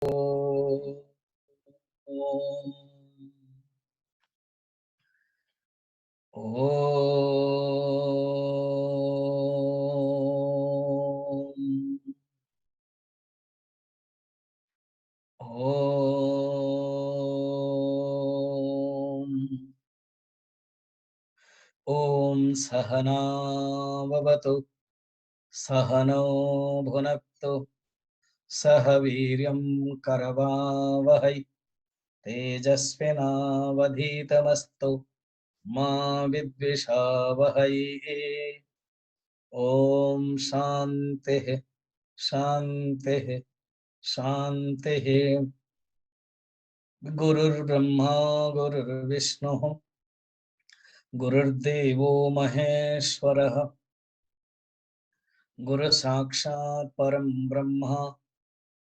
ओम सहना भवतु सहनौ भुनक्तु सह वीर्यं करवावहै तेजस्विनावधीतमस्तु मा विद्विषावहै। ओम शांतिः शांतिः शांतिः। गुरुर्ब्रह्मा गुरुर्विष्णुः गुरुर्देवो महेश्वरः गुरु साक्षात् परं ब्रह्म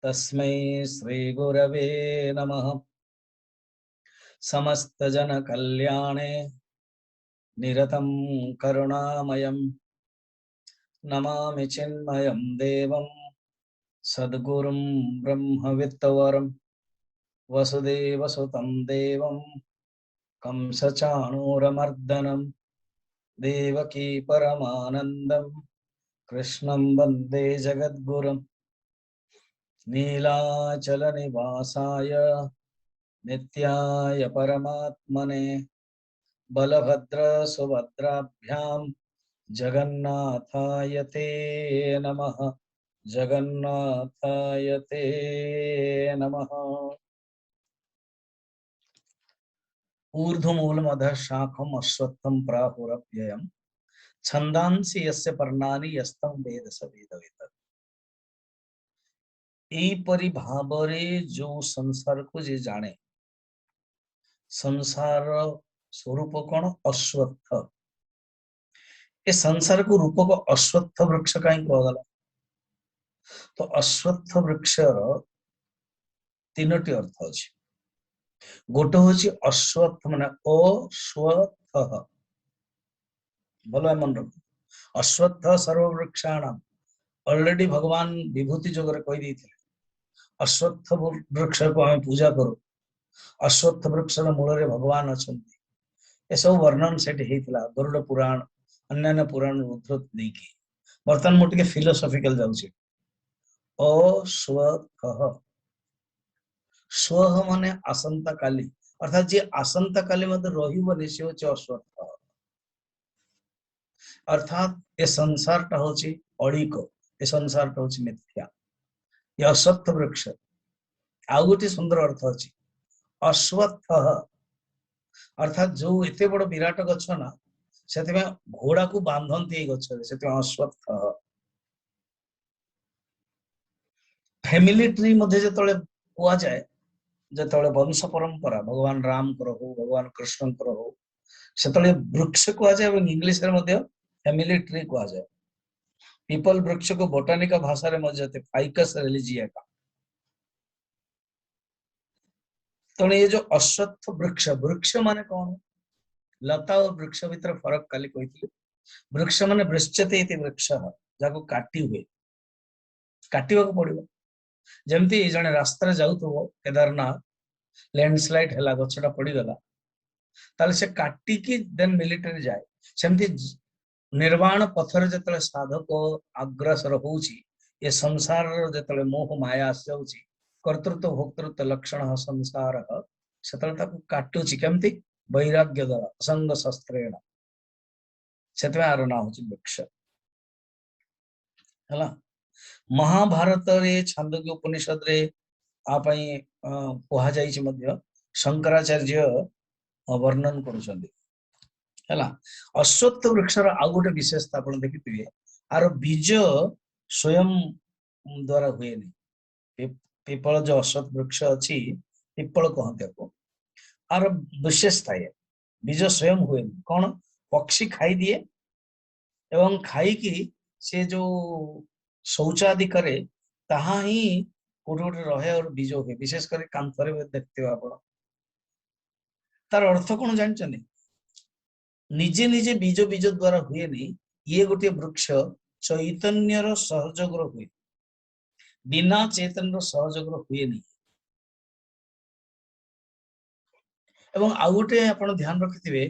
तस्मै श्री गुरवे नमः। समस्त जन कल्याणे निरतं करुणामयं नमामि चिन्मयं देवं सद्गुरुं ब्रह्मवित्तवरं वसुदेवसुतं देवं कंसचाणूरमर्दनं देवकी परमानन्दं कृष्णं वन्दे जगद्गुरुं। नीलाचलनिवासाय नित्याय परमात्मने बलभद्र सुभद्राभ्यां जगन्नाथाय ते नमः जगन्नाथाय ते नमः। ऊर्ध्वमूलमधः शाखम् अश्वत्थं प्राहुरव्ययम् छन्दांसि यस्य पर्णानि यस्तं वेद स वेदवित्। एपरि भावरे जो संसार को जे जाने संसार स्वरूप कौन अश्वत्थ। ए संसार को रूप को अश्वत्थ वृक्ष कहीं कहगला तो अश्वत्थ वृक्ष तीनोटी अर्थ अच्छी। गोटे हूँ अश्वत्थ माने अश्वत्थ भल मन रख अश्वत्थ सर्ववृक्षाणाम ऑलरेडी भगवान विभूति जोगरे कही अश्वत्थ वृक्ष को आम पूजा करूँ अश्वत्थ वृक्ष मूल भगवान अच्छा ए सब वर्णन से गरुड़ पुराण अन्य पुराण उद्धृत देकी बर्तमान मुझे फिलोसॉफिकल जाऊँगी। अश्वत्थ स्व माने आसंता काली अर्थात जी आसंता काली मत रही सी हूँ अश्वत्थ अर्थात ए संसार टा हूँ अड़िक ए संसार टा हूँ मिथ्या ये अश्वत्थ वृक्ष आउ गोटे सुंदर अर्थ अच्छी अश्वत्थ अर्थात जो एते बड़ विराट गछ ना से घोड़ा को बांधती गच्छे अश्वत्थ। फैमिली ट्री जो कह जाए जो वंश परंपरा भगवान राम हो भगवान कृष्ण हो से वृक्ष कह जाए इंग्लिश फैमिली ट्री कह जाए। पीपल वृक्ष को बोटानिका भाषा में फाइकस रिलिजिएटा। तेणु ये जो अश्वत्थ वृक्ष वृक्ष माने कौन लता और वृक्ष भीतर फरक काली कही वृक्ष माने वृक्षते इति वृक्ष जाको काटी हुए काटिबा को पड़िबो जेमती जने रास्ता जाउथबो केदारनाथ लैंडस्लाइड हैला गछटा पड़ी गला ताले से काटी की देन मिलिटरी जाए सेमती निर्वाण पथर जतले साधक अग्रसर होउची ये संसार जतले मोह माया आस जाउची कर्तृत्व भोक्तृत्व लक्षण संसार सेतले ताकू काटुची केमती वैराग्य द्वारा असंग शस्त्रेण सेतमे आरो ना होची वृक्ष हला। महाभारत रे छांदोग्य उपनिषद रे आपई कहा जाइछि मध्य शंकराचार्य वर्णन करुछन्ति हला। अश्वत्थ वृक्षर आ गोटे विशेषता आपण देखिथिबे आर बीज स्वयं द्वारा हुए नहीं पीपल जो अश्वत्थ वृक्ष अच्छी पीपल कहते आर विशेषता है बीज स्वयं हुए नहीं कौन पक्षी खाई दिए एवं खाई की से जो शौचादि करे ताहा ही कोटे कोटे रहे और बीज हुए विशेषकर कांथरे देखते आप तार अर्थ कौन जानते निजे निजे बीज बीज द्वारा हुए नहीं ये गोटे वृक्ष चैतन्यर सहयोग हुए बिना चैतन्य सहयोग हुए नहीं एवं आउ गोटे आपण ध्यान रखिथिबे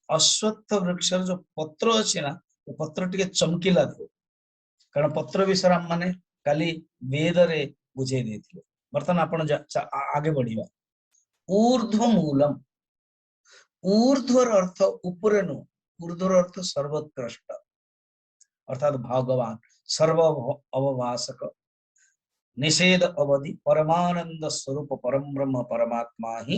अश्वत्थ वृक्षर जो पत्र अछि ना वो पत्र टिके चमकीला थियो कारण पत्र विषय हम माने काली वेद रे बुझे देथिले वर्तमान आपण आगे बढ़िबा ऊर्ध्व मूलम ऊर्ध्वर अर्थ ऊपर नु ऊर्ध्वर अर्थ सर्वोत्कृष्ट अर्थात भगवान सर्व अवभाषक निषेध अवधि परमानंद स्वरूप परम ब्रह्म परमात्मा ही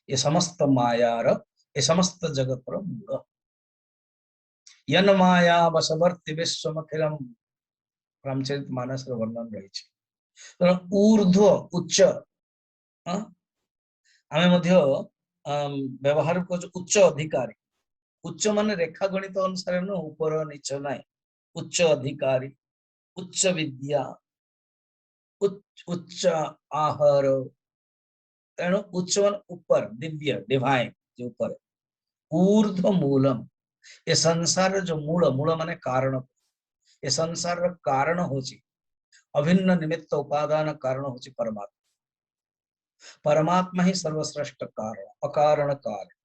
ये समस्त मायार ये समस्त जगत मूल यन माया वशवर्ती विश्वमखिलम रामचरित मानस वर्णन रही ऊर्ध्व उच्च आमे मध्य व्यवहार को उच्च अधिकारी उच्च माने रेखा गणित अनुसार न ऊपर नीच ना उच्च अधिकारी उच्च विद्या उच्च आहार तेणु उच्च मान ऊपर दिव्य डिवाइन जो ऊपर ऊर्ध्व मूलम ये संसार जो मूल मूल माने कारण ये संसार कारण होची अभिन्न निमित्त उपादान कारण होची परमात्मा परमात्मा ही सर्वश्रेष्ठ कारण अकारण कारण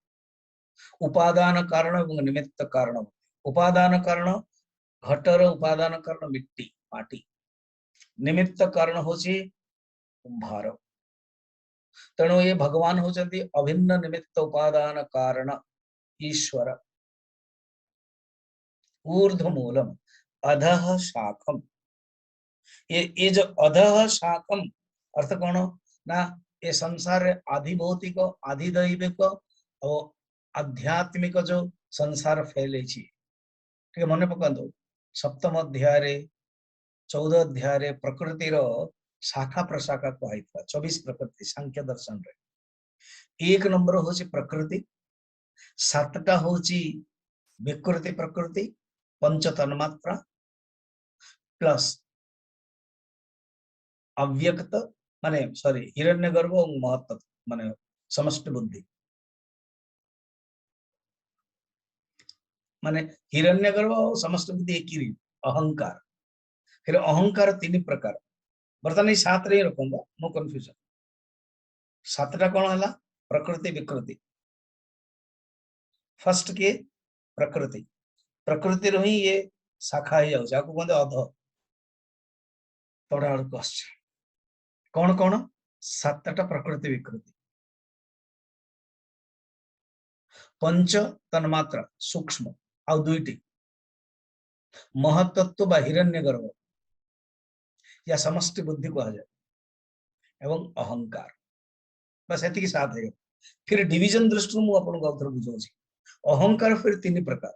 उपादान कारण एवं निमित्त कारण उपादान कारण घटर उपादान कारण मिट्टी माटी निमित्त कारण होची कुंभार तेणु ये भगवान होचंती अभिन्न निमित्त उपादान कारण ईश्वर ऊर्ध्व मूलम अधः शाखम ये जो अधः शाखम अर्थ कौन ना ये संसार आधि भौतिक आधि दैविक और आध्यात्मिक जो संसार फैले ठीक मन पकांतु सप्तम अध्याय 14 अध्याय प्रकृति रो शाखा प्रशाखा कहई 24 प्रकृति सांख्य दर्शन रे एक नंबर होची प्रकृति सातटा होची विकृति प्रकृति पंच तन्मात्रा प्लस अव्यक्त माने सॉरी हिरण्यगर्भ और महत्त्व माने समष्टि बुद्धि माने हिरण्यगर्भ और समष्टि बुद्धि एक ही अहंकार फिर अहंकार तीन प्रकार बर्तमान ये सात रे रखूंगा नो कंफ्यूजन सातटा कौन हला प्रकृति विकृति फर्स्ट के प्रकृति प्रकृति रो ही ये शाखा ही जाउ जाको कहते अध तोड़ा क्वेश्चन कौन कौन सातटा प्रकृति विकृति पंच तन्मात्रा सूक्ष्म आउ दुईटी महतत्व बा हिरण्यगर्भ या समष्टि बुद्धि कहा जाए एवं अहंकार बस एति साथ है फिर डिवीजन दृष्टि मु आपन को उधर बुझौछि अहंकार फिर तीन प्रकार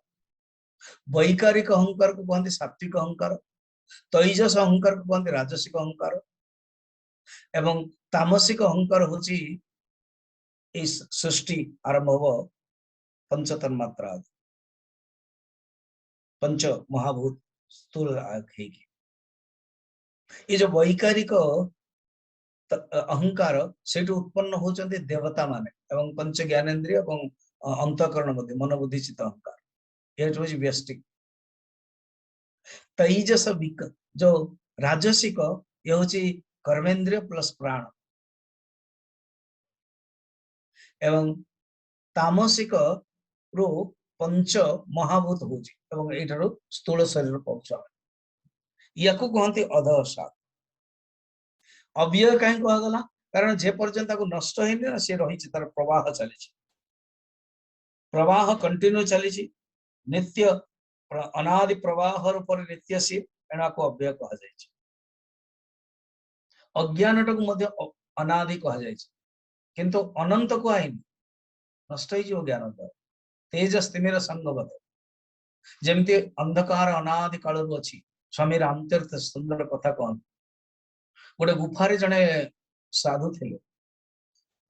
वैकारिक अहंकार को कहते सात्विक अहंकार तैजस अहंकार को कहते राजसिक अहंकार एवं तामसिक अहंकार होची इस सृष्टि आरंभ हो पंच तन्मात्रा पंच महाभूत स्थूल आखेगी ये जो वैकारिक अहंकार से उत्पन्न होचंती देवता माने एवं पंच ज्ञानेन्द्रिय एवं अंतःकरण मध्य मन बुद्धि चित्त अहंकार ये होची व्यष्टि तैजस जो राजसिक ये होची कर्मेंद्रिय प्लस प्राण एवं तामसिक रो पंच महाभूत होची एवं एठारो स्थूल शरीर पहुंचा याकू कहते अधशाक अव्यय कहीं कहगला कारण जे पर्यंत नष्ट होइने से रही तार प्रवाह चली प्रवाह कंटिन्यू चली नित्य अनादि प्रवाह पर नित्य सी एना को अव्यय कहा जाय अज्ञान को अनादि कहा जाय किंतु अनंत को आईन नष्ट हो ज्ञान द्वारा तेजस तिमिर संगवत जमती अंधकार अनादि काल अच्छी स्वामी रामतीर्थ सुंदर कथा कहते गोटे गुफारे जड़े साधु थे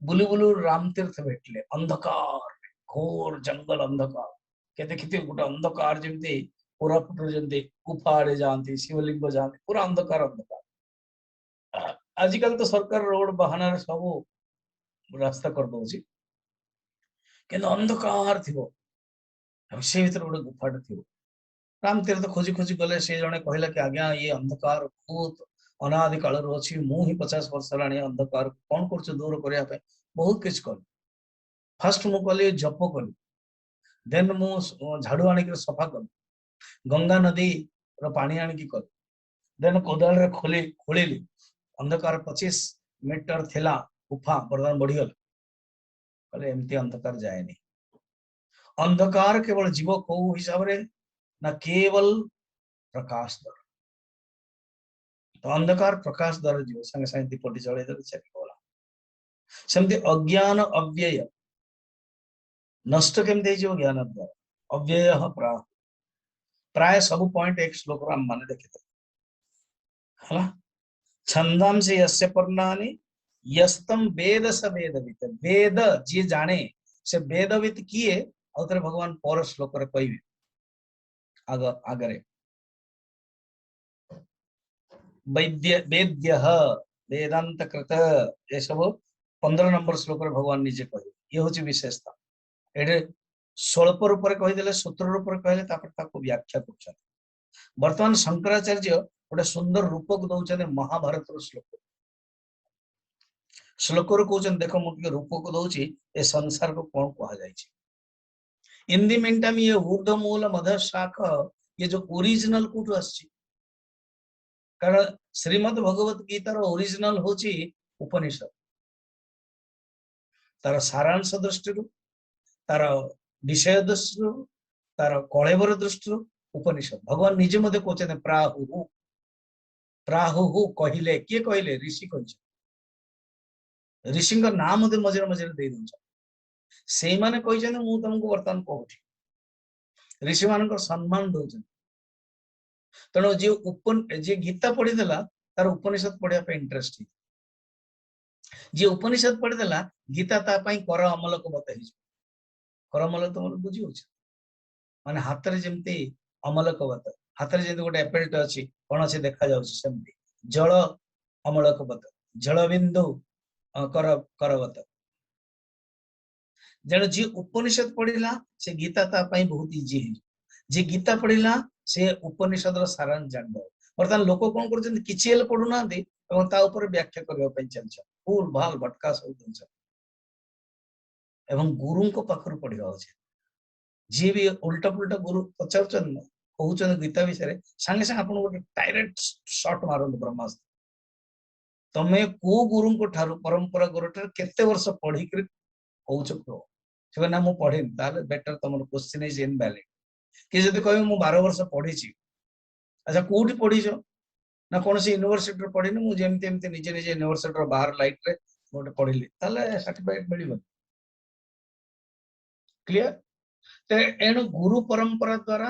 बुलू बुलू रामतीर्थ भेटले अंधकार घोर जंगल अंधकार के देखते गोटे अंधकार जमी पूरा जमी गुफा आड़े जाती शिवलिंग जाती पूरा अंधकार अंधकार आजिकल तो सरकार रोड बहाना सब रास्ता कर दौर कि अंधकार थी से भर गोटे गुफाटे थी रामतीर्थ खोजी खोजी गले से जड़े कहला कि आज्ञा ये अंधकार बहुत अनादि काल अच्छी मु ही 50 वर्ष है अंधकार कौन कर दूर करने बहुत किसी कल फर्स्ट मु कली जप कली देन मु झाड़ू आनिक सफा कली गंगा नदी रो पानी आनिक कली देन कोदाल रे खोली खोलिली अंधकार 25 मीटर थिला गुफा बर्तमान बढ़ीगला कहले एमती अंधकार जाएनी अंधकार केवल जीव को हिसाब रे ना केवल प्रकाश द्वारा तो अंधकार प्रकाश द्वारा जीव संगे संगे दीपटी जड़े देले चलीगला सेमती अज्ञान अव्यय नष्ट केमती जीव ज्ञान द्वारा अव्यय प्राह प्राय सब पॉइंट एक श्लोक रो हम माने देखिते हला छंदांसि यस्य पर्णानि यस्तम वेद स वेदवित वेद जी जाने से वेदवित किए आउतरे भगवान पर श्लोक रे कहबे आग आगरे वैद्य वेद्य वेदांत कृत ये सब 15 नंबर श्लोक रे भगवान निजे कहबे ये होची विशेषता एडे स्वल्प रूप रे कहि देले सूत्र रूप रे कहले तापर ताको व्याख्या करछन वर्तमान शंकराचार्य गोटे सुंदर रूप को दौरान महाभारत श्लोक श्लोक कहते देख मुझे रूप को दौची ए संसार को कौन कह इन दी मीन टाइम ये ऊर्ध्वमूल मध्य शाख ये जो ओरिजिनल कोठु आछि कारण श्रीमद् भगवत गीतार ओरिजिनल होची उपनिषद तार सारांश दृष्टि तार विषय दृष्टि तार कलेवर दृष्टि उपनिषद भगवान निजे मते कहते प्राहु प्राहु कहले किए कहले ऋषि कह ऋषि नाम मते मझे मझे दे दउछ से माने कहि मु तुमको वर्तमान कहूँ ऋषि मान सम्मान दौरान तेणु जी गीता पढ़ी देला तार उपनिषद पढ़िया पे इंटरेस्ट जी उपनिषद पढ़ी देला गीता ता पई कर अमल को बताई कर अमल तो मन बुझी होछ माने हाथ रे जेमती अमल को बता हाथ रे जेमती गोटे एप्पल टे अछि कोन अछि देखा जाउछ सेमती जल अमल को बता जल बिंदु कर कर बता जण जी उपनिषद पढ़िला से गीता ता पई बहुत इजी है जी गीता पढ़िला से उपनिषद रो सारांश जान दो वर्तमान लोक कोन करछन किछि एल पढु ना दे एवं ता ऊपर व्याख्या करबा पई चलछ फूल भाल भटका सब दिनछ एवं गुरु को पाखर पढ़िबा अछि जी भी उल्टा पुल्टा गुरु पचाउछन कहउछन गीता विषय संगे संगे आपन गोटे डायरेक्ट शॉट मारन ब्रह्मास्त्र तमे को गुरु को ठारू परंपरा गुरु ठार केते वर्ष पढ़ी कर कहउछ को से ना मु पढ़िन ताले बेटर तमर क्वेश्चन इज इनवैलिड कि जदि कहबे मु 12 वर्ष पढ़ी छी अच्छा कोठी पढ़ी छ ना कोन से यूनिवर्सिटी रे पढ़िनी मु जेमते एमते निजे निजे यूनिवर्सिटी रो बाहर लाइट रे गोटे पढ़िली ताले सर्टिफिकेट मिलिबो क्लियर ते एनु गुरु परंपरा द्वारा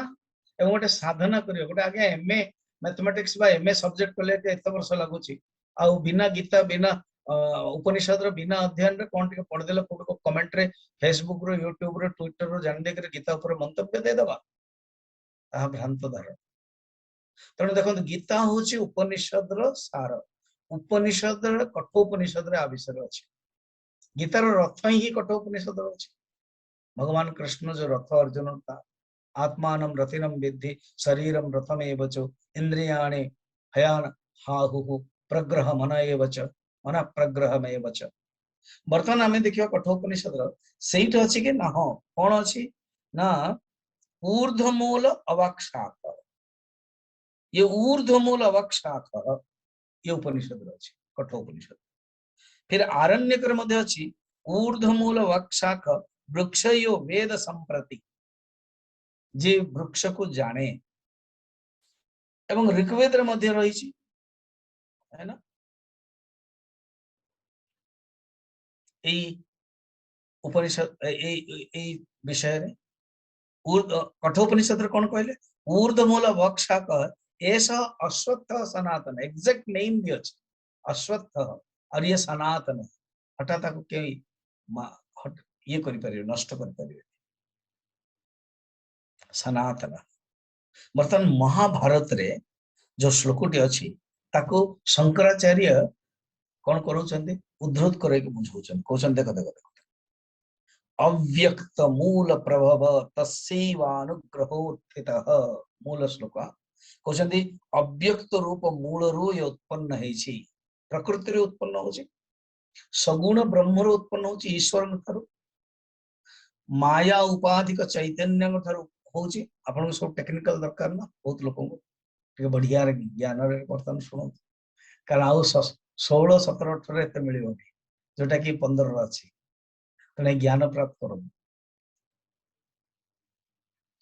एवं गोटे साधना करियो गोटे आगे एमए मैथमेटिक्स बा एमए सब्जेक्ट कले के एत वर्ष लागुची आ बिना गीता बिना उपनिषद रो बिना अध्ययन रे कोन टिके पढ़ देले को कमेंट रे फेसबुक रो यूट्यूब रो ट्विटर रो जान दे कर गीता ऊपर मंतव्य दे दबा आ भ्रांत धारणा तेणु देखो गीता हूँ उपनिषद सार उपनिषद कठोपनिषद आविषय अच्छे गीतार रथ ही कठोपनिषद अच्छे भगवान कृष्ण जो रथ अर्जुन था आत्मान रथिनम विद्धि शरीरम रथमेव च इंद्रियाणि हयान हाहु प्रग्रह मन एव च मन प्रग्रहमेव च बर्तमान आम देखिए कठोपनिषद सहीट अच्छी कि ना हाँ कौन अच्छी ना ऊर्ध्वमूल अवाक्षाक ये ऊर्ध्वमूल अवक्षाख ये उपनिषद अच्छी कठोपनिषद फिर आरण्यक मध्य अच्छी ऊर्ध्वमूल वक्षाख वृक्ष यो वेद संप्रति जे वृक्ष को जाने एवं ऋग्वेद मध्य रही है ना उपनिषद विषय कठोपनिषद कौन कहले ऊर्ध्वमूल वक्षाक ऐसा अश्वत्थ सनातन एग्जैक्ट नेम भी अच्छे अश्वत्थ और ये सनातन हठात के ये नष्ट कर सनातन बर्तमान महाभारत रे जो श्लोकटी अच्छी ताको शंकराचार्य कौन करूछंती उद्धृत करे के बुझाउछन कहउछन देख देख देख अव्यक्त मूल प्रभव तस्यैवानुग्रहोत्थितः मूल श्लोक कहउछंती अव्यक्त रूप मूल रू ये उत्पन्न हेछि प्रकृति रे उत्पन्न होछि सगुण ब्रह्म रो उत्पन्न होछि ईश्वर ठारू माया उपाधिक चैतन्य हूँ आपण सब टेक्निकल दरकार ना बहुत लोक बढ़िया ज्ञान बर्तमान शुणु कारण आउ 16 17 एत मिल जोटा कि 15 अच्छी तेना ज्ञान प्राप्त कर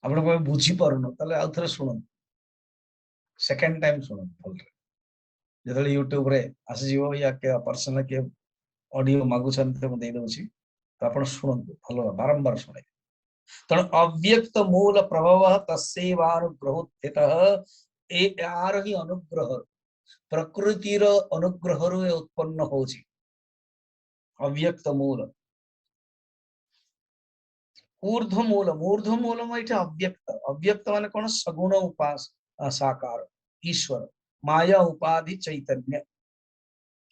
आप बुझी पारुन आउ थे शुणु सेकेंड टाइम शुणु भल जो यूट्यूब रे आसीज या पर्सनल किए ऑडियो मागुछन्ते मु दे दउछि तो आपण शुणु भल बारंबार शुणे तेणु अव्यक्त मूल प्रभाव तस्वानुग्रहोत्थित ए यार ही अनुग्रह प्रकृतिर अनुग्रह उत्पन्न होछि अव्यक्त मूल ऊर्ध्व मूल अव्यक्त अव्यक्त माने कौन सगुण उपास साकार ईश्वर माया उपाधि चैतन्य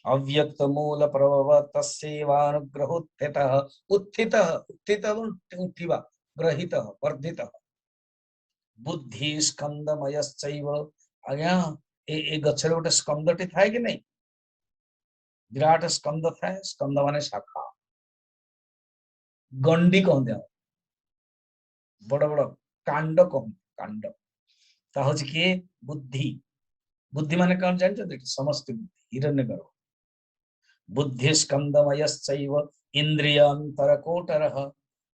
अव्यक्त मूल प्रभव तस्वानुग्रहोत्थित उत्थित उत्थित उठिवा ग्रहित वर्धित बुद्धि स्कंदमयश्चैव आज्ञा ए गछरे गोटे स्कंदटी थाए कि नहीं विराट स्कंद थाए स्कंद माने शाखा गंडी कहते बड़ बड़ कांड कहते कांड ता हूँ किए बुद्धि बुद्धि माने कौन जानते समस्त बुद्धि हिरण्यगर्भ बुद्धि स्कंदमयश्चैव इंद्रियांतर कोटर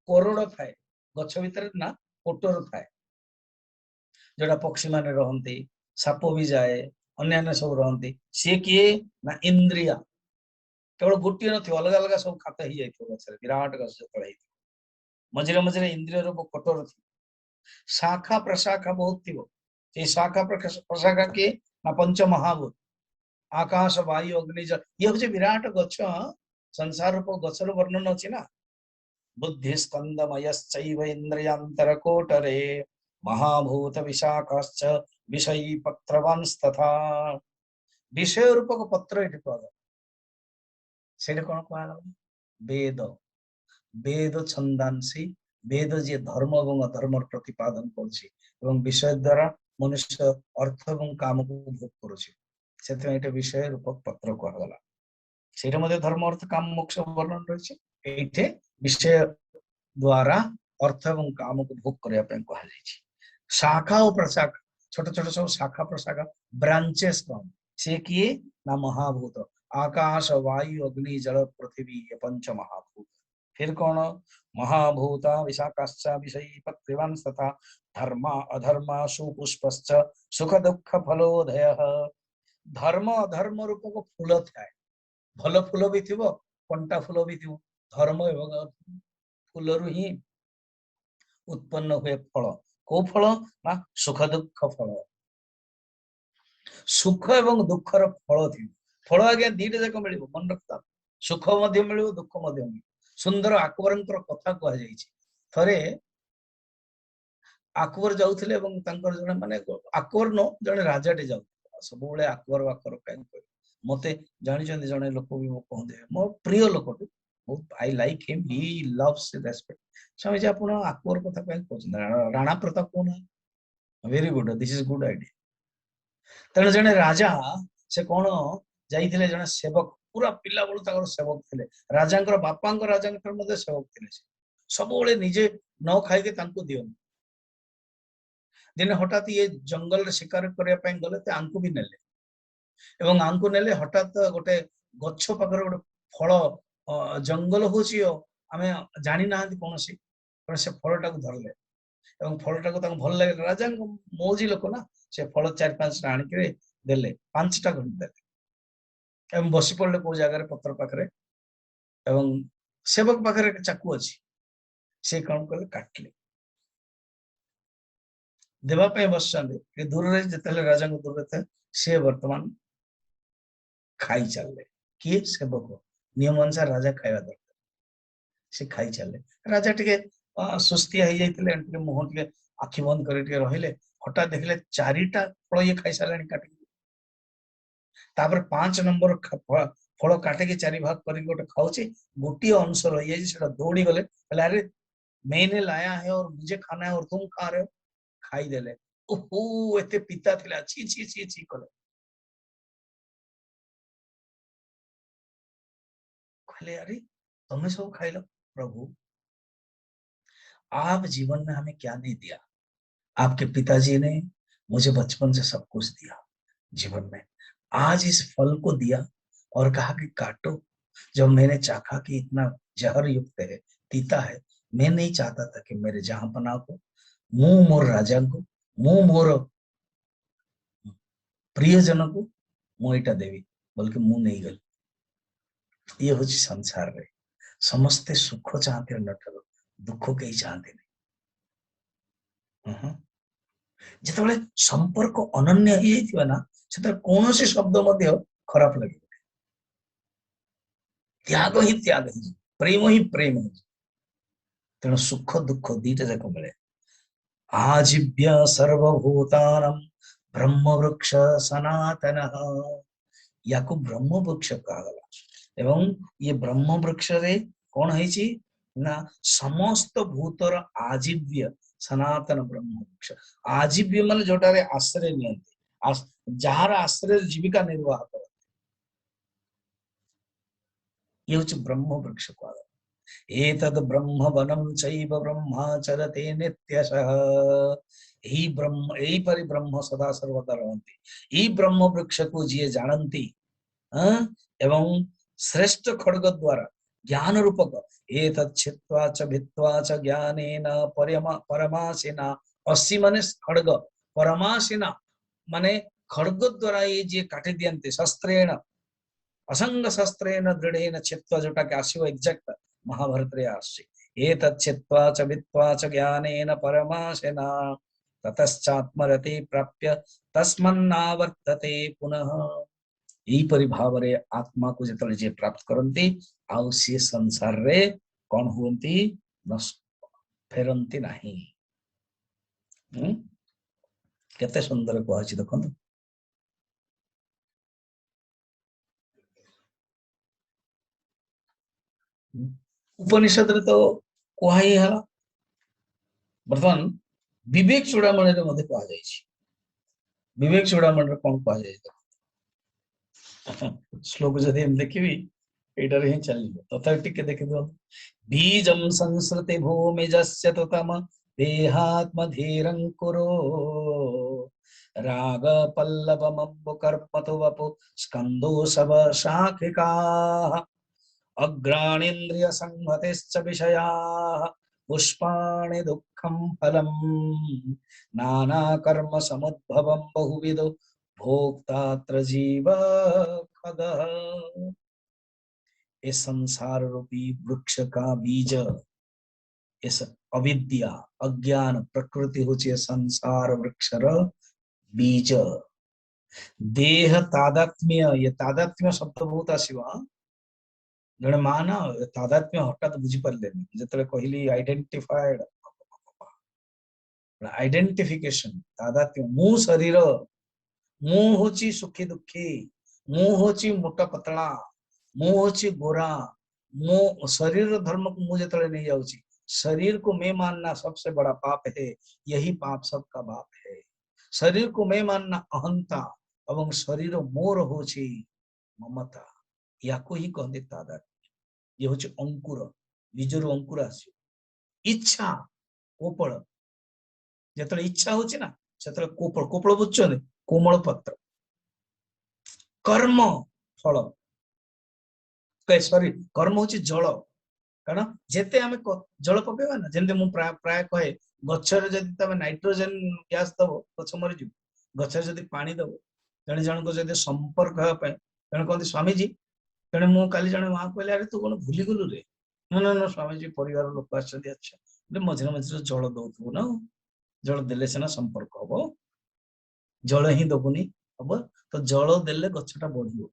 कोरड़ थाए गछ भितर ना कोटर थाए जोड़ा पक्षी माने रहंती साप भी जाए अन्य सब रहंती सी किए ना इंद्रिया केवल गोटे न अलग अलग सब खात ही जाए विराट गछ जो मझे मझे इंद्रिय रूप कठोर थी शाखा प्रशाखा बहुत थी शाखा प्रशाखा के ना पंच महाभूत आकाश वायु अग्नि जल ये हूँ विराट गछ संसार रूप गचर वर्णन अच्छी ना बुद्धि स्कंदमयश्चैव इंद्रियांतर कोटरे महाभूत विशाखाश्च विषयी पत्रवंस्तथा विषय रूपक पत्र ये कह से कौन कह वेद वेद छंदांसी वेद जी धर्म और अधर्म प्रतिपादन कर विषय द्वारा मनुष्य अर्थ और काम को भोग कर विषय रूपक पत्र कहगला से धर्म अर्थ काम मोक्ष वर्णन रही विषय द्वारा अर्थ और काम को भोग करने कह शाखा और प्रशाखा छोट छोट सब शाखा प्रशाखा ब्रांचेस कौन से किए ना महाभूत आकाश वायु अग्नि जल पृथ्वी ये पंच महाभूत फिर कौन महाभूता विशाखाश्च विषयी पत्रिवंश तथा धर्म अधर्म सुपुष्पश्च सुख दुख फलोदय धर्म अधर्म रूप को फूल थाए भल फूल भी थी कंटा फूल भी थी धर्म एवं फूल रु ही उत्पन्न हुए फल को फल ना सुख दुख फल सुख एवं दुखर फल थी फल आज्ञा दीटा जाक मिल मन रखता सुख मिल दुख मिल सुंदर अकबर कथा कह थे अकबर जाऊे जड़े माने अकबर नो जड़े राजाटे जाऊ सब अकबर वाकर कहीं मत जानी जड़े लोक भी कहते मो प्रिय लोक बहुत I like him he loves respect Swami ji आप अकबर कथा कहीं कहते राणा प्रताप कहना very good this is good idea तेणु जड़े राजा से कौन जाइए जड़े सेवक पूरा पिला बड़ू सेवक थे राजा बापा राजा सेवक थे सब निजे न खाई दियो दिने हठात ये जंगल शिकार करने गले आंकु भी नेले एवं आंकु नेले हठात गोटे गछ पाखर गोटे फल जंगल हूँ आम जानी ना कौन से फलटा धरले फलटा भल लगे राजा मौजी लोक ना से फल 4-5 आणिक देले 5टा खंड देले बसी पड़े कौ जगार पत्र पाखे सेवक पाखे चाकू अच्छी से कौन कले काटले देवाई बस दूर जिते राजा दूर थे सी बर्तमान खाई चलले किए सेवक नियम अनुसार राजा खावा दरकार से खाई चलले राजा टे सुस्तिया हो जाते मुह टे आखि बंद कर रहिले हठात देखले 4टा फल ये खाई सारे काटिक 5 नंबर फल काटिक 4 भाग कर गोटे खाऊे गोटे अंश रही जाए दौड़ी गले अरे मैंने लाया है और मुझे खाना है और तुम खा रहे हो खाईदेले ओहो एते पिता थिला छी छी छी छी कले कहले अरे तुम सब खाइल प्रभु आप जीवन में हमें क्या नहीं दिया। आपके पिताजी ने मुझे बचपन से सब कुछ दिया जीवन में, आज इस फल को दिया और कहा कि काटो। जब मैंने चाखा कि इतना जहर युक्त है, तीता है, मैं नहीं चाहता था कि मेरे जहां पना को, मुंह मोर राजा को, मुंह मोर प्रियजन को ମୁଁ ଏଇଟା ଦେବି, बल्कि ମୁଁ ନେଇଗଲି। ଇଏ ହଉଛି ସଂସାରରେ ସମସ୍ତେ ସୁଖ ଚାହାନ୍ତି ଅନ୍ୟଠାରୁ, ଦୁଃଖ କେହି ଚାହାନ୍ତିନି। ଯେତେବେଳେ ସମ୍ପର୍କ ଅନନ୍ୟ ହେଇଯାଇଥିବ ନା, ସେତେବେଳେ କୌଣସି ଶବ୍ଦ ମଧ୍ୟ ଖରାପ ଲାଗିବ। ତ୍ୟାଗ ହିଁ ତ୍ୟାଗ ହେଇଯିବ, ପ୍ରେମ ହିଁ ପ୍ରେମ ହେଇଯିବ। ତେଣୁ ସୁଖ ଦୁଃଖ ଦିଟା ଯାକ ମିଳେ। आजीव्य सर्वभूतानां ब्रह्म वृक्ष सनातनः, याको ब्रह्म वृक्ष कहागला। एवं ये ब्रह्म वृक्ष रे कौन है ना, समस्त भूतर आजीव्य सनातन ब्रह्म वृक्ष। आजीव्य मान जोटा रे आश्रय नियंती, जार आश्रय जीविका निर्वाह कर, ये हूँ ब्रह्म वृक्ष कहागला। एतद् ब्रह्म वनम चैव ब्रह्माचरते नित्यशः, यही ब्रह्म यही परि ब्रह्म सदा सर्वदा रहन्ति। यही ब्रह्म वृक्ष को जिए जानन्ति एवं श्रेष्ठ खड्ग द्वारा ज्ञान रूपक एतत् छित्त्वा च भित्त्वा च ज्ञानेन परमासिना, अस्सी माने खड्ग, परमासिना माने खड्ग द्वारा ये जे काटि दियन्ति, शस्त्रेण असंग शस्त्रेण दृढ़ेन छित्त्वा, जोटा के आसीव एग्जैक्ट महाभारत रे आसी। एतत् छित्त्वा च भित्त्वा च ज्ञानेन परमासिना ततश्चात्मरति प्राप्य तस्मन्नावर्तते पुनः। यही परि भाव रे आत्मा को जेतले जे प्राप्त करन्ति आउ से संसार रे कोन हुंती नष्ट फेरंती नाही। केते सुंदर कहछि देखन। उपनिषद रे तो कहै हला, बर्तमान विवेक चूड़ामणि रे मध्ये कहा जाय छी। विवेक चूड़ामणि रे कोन कहा जाय श्लोक जदि हम देखिबी एटार ही चलिबो, तथा टिके देखि दो। बीजं संस्कृते भूमिजस्य ततम देहात्मधीरं कुरु, राग पल्लवमब्बु कर्मतु वपु स्कंदो सब शाखिकाः, अग्राणीन्द्रिय संहतिश्च विषयाः पुष्पाणि दुःखं फलम्, नाना कर्म समुद्भवं बहुविधो भोक्तात्र जीव खगः। इस संसार रूपी वृक्ष का बीज, इस अविद्या अज्ञान प्रकृति होची संसार वृक्षर बीज। देह तादात्म्य, ये तादात्म्य शब्द बहुत आसीबा। जने माना तादात्म्य हठात बुझी पारलेनी, जेतले कहली आइडेंटिफाइड, आइडेंटिफिकेशन, तादात्म्य, मु शरीर, मु होची सुखी दुखी, मु होची मोटा पतला, मु होची गोरा, मु शरीर धर्म को मु जेतले नहीं जाउची, शरीर को मैं मानना सबसे बड़ा पाप है, यही पाप सबका बाप है। शरीर को मैं मानना अहंता एवं शरीर मोर होची ममता, याको ही कहते तादात्म्य। ये होची अंकुर, बीजर अंकुर आसी। इच्छा कोपल, जेतले इच्छा होची ना सेतले कोपल, कोपल बुझछने कोमल पत्र। कर्म फल, सॉरी कर्म होची जल, कारण जेते आमे जल पकेबा ना, जेंते मु प्राय प्राय कहे गछरे जदि तमे नाइट्रोजन गैस दबो गछ मरि जिवो, गछरे जदि पानी दबो, जने जन को जदि संपर्क ह पे जने कहते स्वामी जी, जने मु काली जने वहां कहले अरे तू कोन भूली गलु रे, ना ना ना स्वामी जी परिवार लोक आछथि, अच्छा ले मझिरे मझिरे जल दउथु ना, जल देले सेना संपर्क हबो, जल ही दबुनी हबो तो जल देले गछटा बढ़ियो।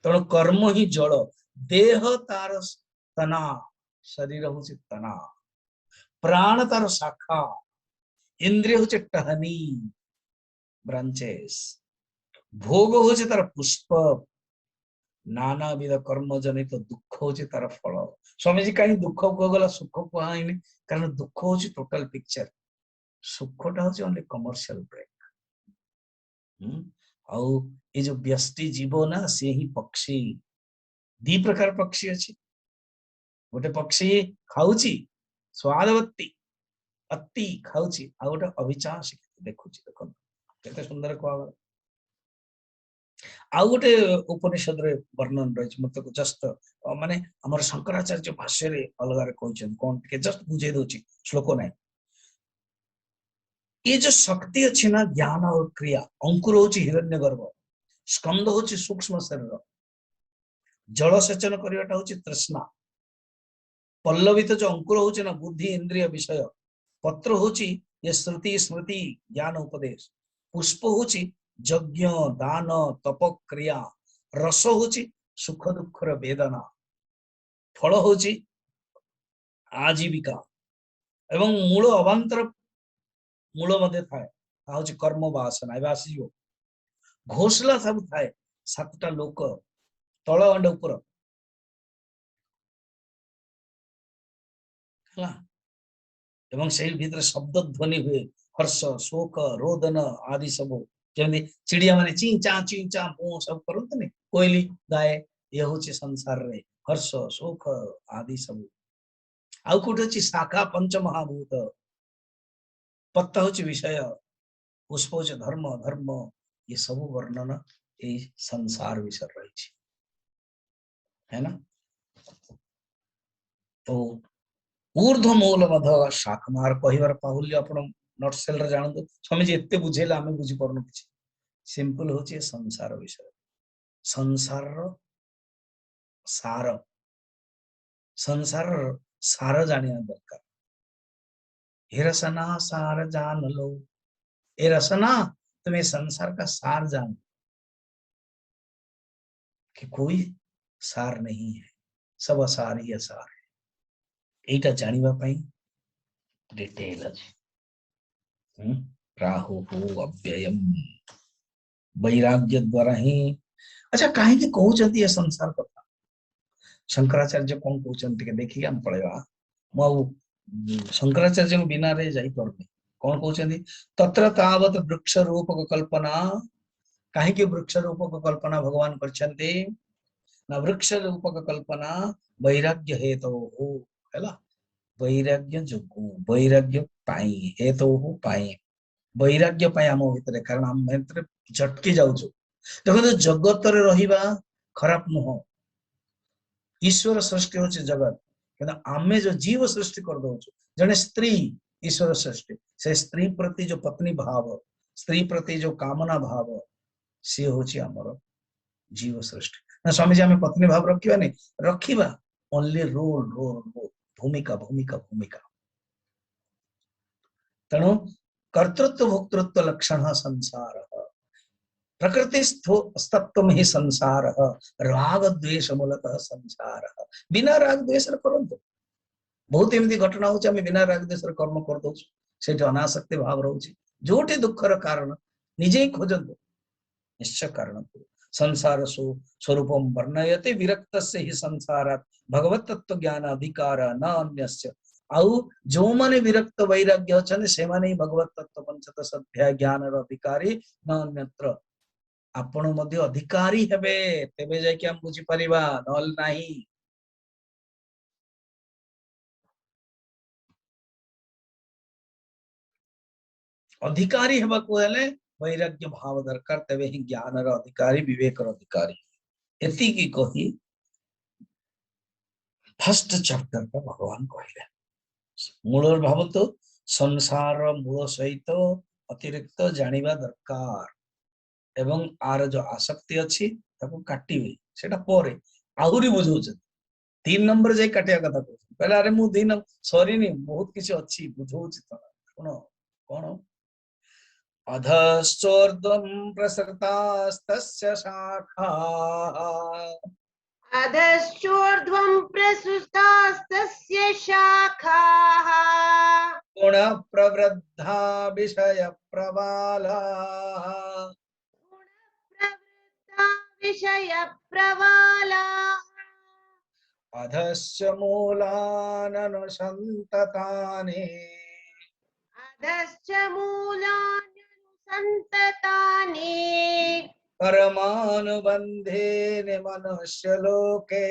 तेणु कर्म ही जल, देह तार तना, शरीर होची तना, प्राण तार शाखा, इंद्रिय होचे टहनी ब्रांचेस, भोग होचे तार पुष्प, नाना विध कर्म जनित दुख होचे तार फल। स्वामी जी कहीं दुख कहगला सुख कहनी, कारण दुख होची टोटल पिक्चर, सुखटा होची ओनली कमर्शियल ब्रेक। आउ ये जो व्यष्टि जीव ना से ही पक्षी, दी प्रकार पक्षी अच्छी, गोटे पक्षी खाऊची स्वादवत्ती अति खाऊची आ गोटे अभिचाष देखुची देखो केते सुंदर को आ गोटे उपनिषद रे वर्णन रही मत जस्ट माने हमर शंकराचार्य भाष्य रे अलग रे कहउछन कोन के जस्ट बुझे दोची श्लोक नै ये जो शक्ति अच्छी ना ज्ञान और क्रिया अंकुर होची हिरण्यगर्भ स्कंद होची सूक्ष्म शरीर जल सेचन करवाटा होची तृष्णा पल्लवित जो अंकुर होची ना बुद्धि इंद्रिय विषय पत्र होची ये श्रुति स्मृति ज्ञान उपदेश पुष्प होची यज्ञ दान तप क्रिया रस होची सुख दुखर वेदना फल होची आजीविका एवं मूल अवांतर मूल मध्य थाए हूँ कर्म वासना ए आसीज घोषला सब थाए सातटा लोक तल अंड उपर एवं से भीतर शब्द ध्वनि हुए हर्ष शोक रोदन आदि सब जमी चिड़िया माने ची चा पू सब करते कोयली गाए ये हूँ संसार रे हर्ष शोक आदि सब आउ कौटे अच्छी शाखा पंच महाभूत पत्ता हूँ विषय पुष्प हूँ धर्म धर्म ये सब वर्णन ये संसार विषय रही है ना। तो ऊर्ध्वमूल मध शाखमार कहबार बाहुल्य आप नटसेल जानतु स्वामीजी एत बुझेले आम बुझीपार कि सिंपल हूँ संसार विषय संसार सार संसार सार जाना दरकार हे रसना सार जान लो ए रसना तुम्हें संसार का सार जान कि कोई सार नहीं है सब असार ही असार है एटा जानिबा पई डिटेल अछि राहु अव्ययम वैराग्य द्वारा ही अच्छा कहीं के कहउचंती ये संसार कथा शंकराचार्य कौन कहउचंती के देखि हम पळेवा मु शंकराचार्य को बिना रे जाई परबे कौन कहउचंती तत्र तावत वृक्ष रूपक कल्पना कहीं के वृक्ष रूपक कल्पना भगवान करछंती ना वृक्ष रूपक कल्पना वैराग्य हेतु हो हैला वैराग्य जोगु वैराग्य पाई हेतु हो पाई वैराग्य पाई आम भितर कारण आम भितर झटकी जाउछु देखो जगत रे रहिबा खराब नुह ईश्वर सृष्टि होचे जगत किंतु आमे जो जीव सृष्टि कर दउछु जने स्त्री ईश्वर सृष्टि से स्त्री प्रति जो पत्नी भाव स्त्री प्रति जो कामना भाव से होची हमर जीव सृष्टि ना स्वामी जी हमें पत्नी भाव रखिबा नहीं रखिबा ओनली रोल रोल रोल भूमिका भूमिका भूमिका तेणु कर्तृत्व भोक्तृत्व लक्षण संसार प्रकृति तत्व ही संसार राग द्वेष मूलतः संसार बिना राग द्वेष करंतु बहुत एमती घटना होची आम बिना राग द्वेष कर्म कर दउछु सेठी अनासक्ति भाव रहउची जोटी दुखर कारण निजे ही खोजंतु निश्चय कारण संसार स्वरूपम वर्णयते विरक्तस्य ही संसारात् भगवत तत्व ज्ञान अधिकार न अन्यस्य आउ जो माने विरक्त वैराग्य अछन से माने भगवत तत्व पंचदश अध्याय ज्ञान र अधिकारी न अन्यत्र आपण मध्ये अधिकारी हेबे तेबे जाय कि हम बुझी परिबा नल नाही अधिकारी हेबा को हेले वैराग्य भाव दरकार तेबे ही ज्ञान र अधिकारी विवेक र अधिकारी एति की कही फर्स्ट चैप्टर का भगवान कहले मूल भाव तो संसार मूल सहित अतिरिक्त जानिबा दरकार एवं आर जो आसक्ति अच्छी ताको काटिबे सेटा परे आहुरी बुझौछ 3 नंबर जाय काटिया कथा को पहले अरे मु दिन सॉरी नहीं बहुत किछ अच्छी बुझौछ त कोन कोन अधश्चोर्ध्वं प्रसृतास्तस्य शाखाः अधश्चोर्ध्वं प्रसृतास्तस्य शाखाः गुणः प्रवृद्धा विषय प्रवालाः विषय प्रवालाः अधश्च मूलाननुसन्ततानि अधश्च मूलानि अनुसन्ततानि कर्मानुबन्धेन मनुष्यलोके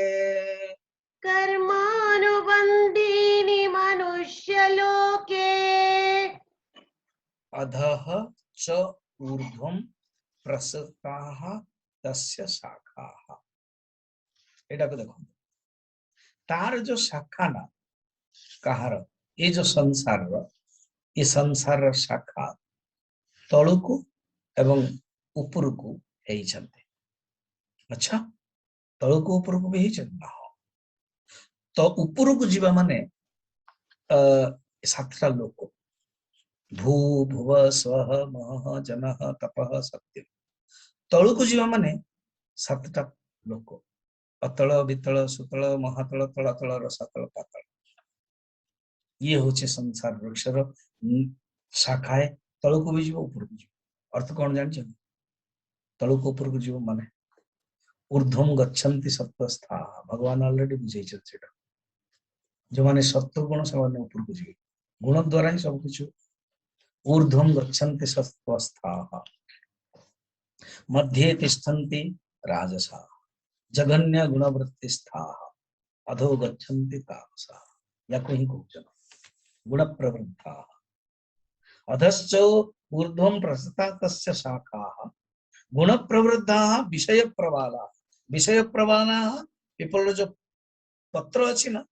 कर्मानुबन्धीनि मनुष्यलोके अधः च ऊर्ध्वं प्रसृताः तस्य शाखाः। एटा को देखो तार जो शाखा ना कहार ये जो संसार ये संसार शाखा तलुकु एवं उपरकु हेई छन्ते। अच्छा तलुकु उपरकु भी हेई छन्ते ना तो उपरकु जीवा माने सातटा लोक भू भुव स्वः महः जनः तपः सत्यम। तलुकु जीवा माने सातटा लोक अतल वितल सुतल महातल तलातल रसातल पातल। ये होचे संसार वृक्षर शाखा है तलुकु भी जीव उपरकु जीव अर्थ कौन जान तलुकु उपरकु जीव माने ऊर्ध्वं गच्छन्ति सत्वस्था भगवान ऑलरेडी बुझे सेटा जो माने सत्व गुण से माने उपरकु जीव गुण द्वारा ही सब कुछ ऊर्ध्वं गच्छन्ति सत्वस्था मध्ये तिष्ठन्ति राजसा जघन्य गुणवृत्तिस्था अधो गच्छन्ति तामसा या कोई कुचन गुण प्रवृत्ता अधश्च ऊर्ध्वं प्रसृता तस्य शाखाः गुण प्रवृद्धा विषय प्रवाला पिपल जो पत्र अच्छी ना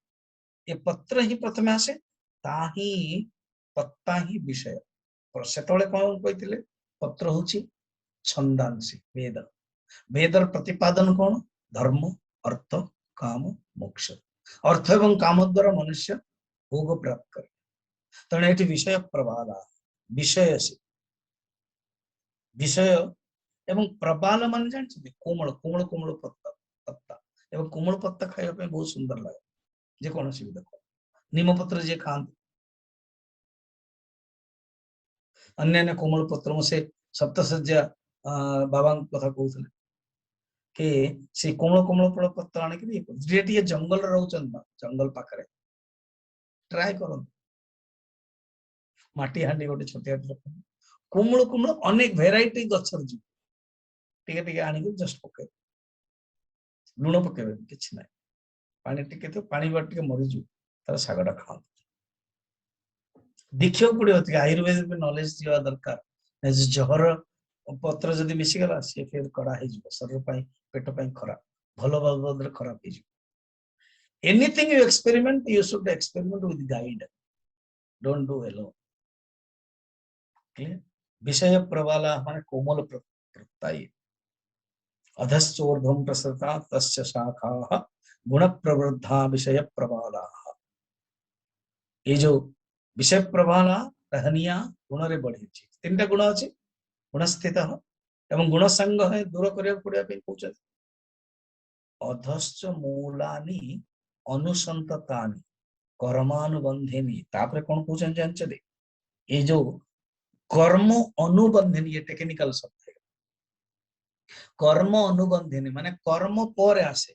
ये पत्र ही प्रथम आसे ताही पत्ता ही विषय सेतले कौन कहते पत्र होची छंदांशी वेद वेदर प्रतिपादन कौन धर्म अर्थ काम मोक्ष अर्थ एवं काम द्वारा मनुष्य भोग प्राप्त करे तेणु ये विषय प्रबाला विषय से विषय एवं प्रबाल मान जानते कोमल कोमल कोमल पत्ता पत्ता एवं कोमल पत्ता खाया बहुत सुंदर लगे जे कौन सी भी देखो नीम पत्र जे खाते अन्य कोमल पत्र से सप्तशଯ୍ୟା बाबा कथा कहते कि से कोमल कोमल पत्र आने जंगल रोचन जंगल पाखे ट्राए कर माटी हाँ गोटे छोटिया कोमल कोमल अनेक भेराइटी गचर जी टे आनी जस्ट पके लुण पकेबे किछि ना पानी टिके तो पानी बाटे मरीजु तार सागटा खाओ देखियो पड़े आयुर्वेद में नॉलेज दिवा दरकार जहर पत्र जदि मिसी गला से फिर कड़ा हो शरीर पेट खराब भल बाबद खराब हो anything you experiment you should experiment with guide don't do alone clear विषय प्रबाला माने कोमल प्रत्याय अधश्चोर्ध्वं प्रसृता तस्य शाखाः गुण प्रवृद्धा विषय प्रबाला ये जो विषय प्रबाला रहनिया गुण रे बढ़ी तीन गुण अच्छी गुण स्थित एवं गुण संग है दूर करने पड़ा कहते अधश्च मूलानि अनुसंततानि कर्मानुबंधिनी तापर कौन कहते जानते ये जो कर्म अनुबंधिनी ये टेक्निकल शब्द है कर्म अनुबंधिनी माने कर्म पर आसे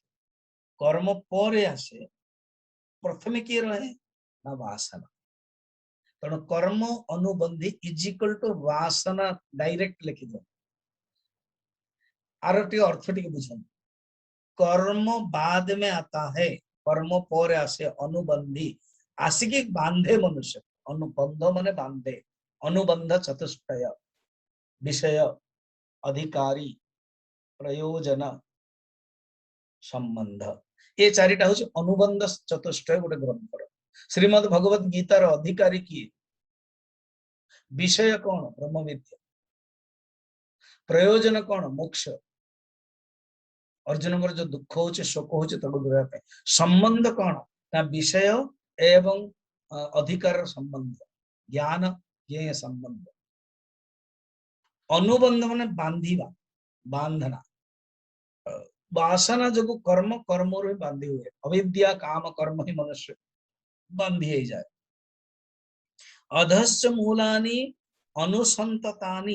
प्रथम किए रहे ना वासना तेणु कर्म अनुबंधी इज इक्वल टू वासना डायरेक्ट लिखि दो आर टी अर्थ टी बुझन कर्म बाद में आता है कर्म पर आसे अनुबंधी आसिक बांधे मनुष्य अनुबंध माने बांधे अनुबंध चतुष्टय विषय अधिकारी प्रयोजन संबंध ये चारिटा हूँ अनुबंध चतुष्टय गोटे ग्रंथ श्रीमद भगवत गीतार अधिकारी किए विषय कौन ब्रह्म विद्या प्रयोजन कौन मोक्ष अर्जुन जो दुख हो शोक हो दूर संबंध कौन ना विषय एवं अधिकार संबंध ज्ञान ज्ञेय संबंध अनुबंध माने बांधिबा बांधना वासना जो कर्म कर्म रे बांधि हुए अविद्या काम कर्म ही मनुष्य बांधी जाए अधश्च मूलानि अनुसंततानि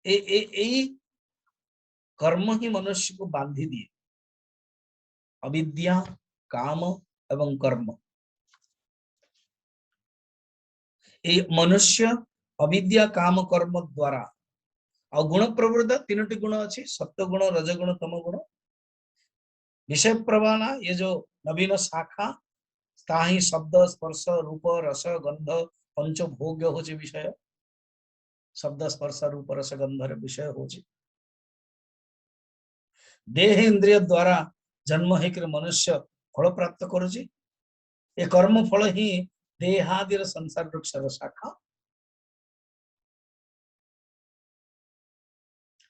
ए कर्म ही मनुष्य को बांधी दिए अविद्या काम एवं कर्म ये मनुष्य अविद्या काम कर्म द्वारा और गुण प्रवृत्त तीनोटी गुण अच्छी सत्व गुण रजगुण तम गुण विषय प्रवाला ये जो नवीन शाखा ताही शब्द स्पर्श रूप रस गंध पंच भोग्य होची विषय शब्द स्पर्श रूप रस गंधर विषय होची देह इंद्रिय द्वारा जन्म होकर मनुष्य फल प्राप्त करुची ए कर्म फल ही देहादिर संसार वृक्षर शाखा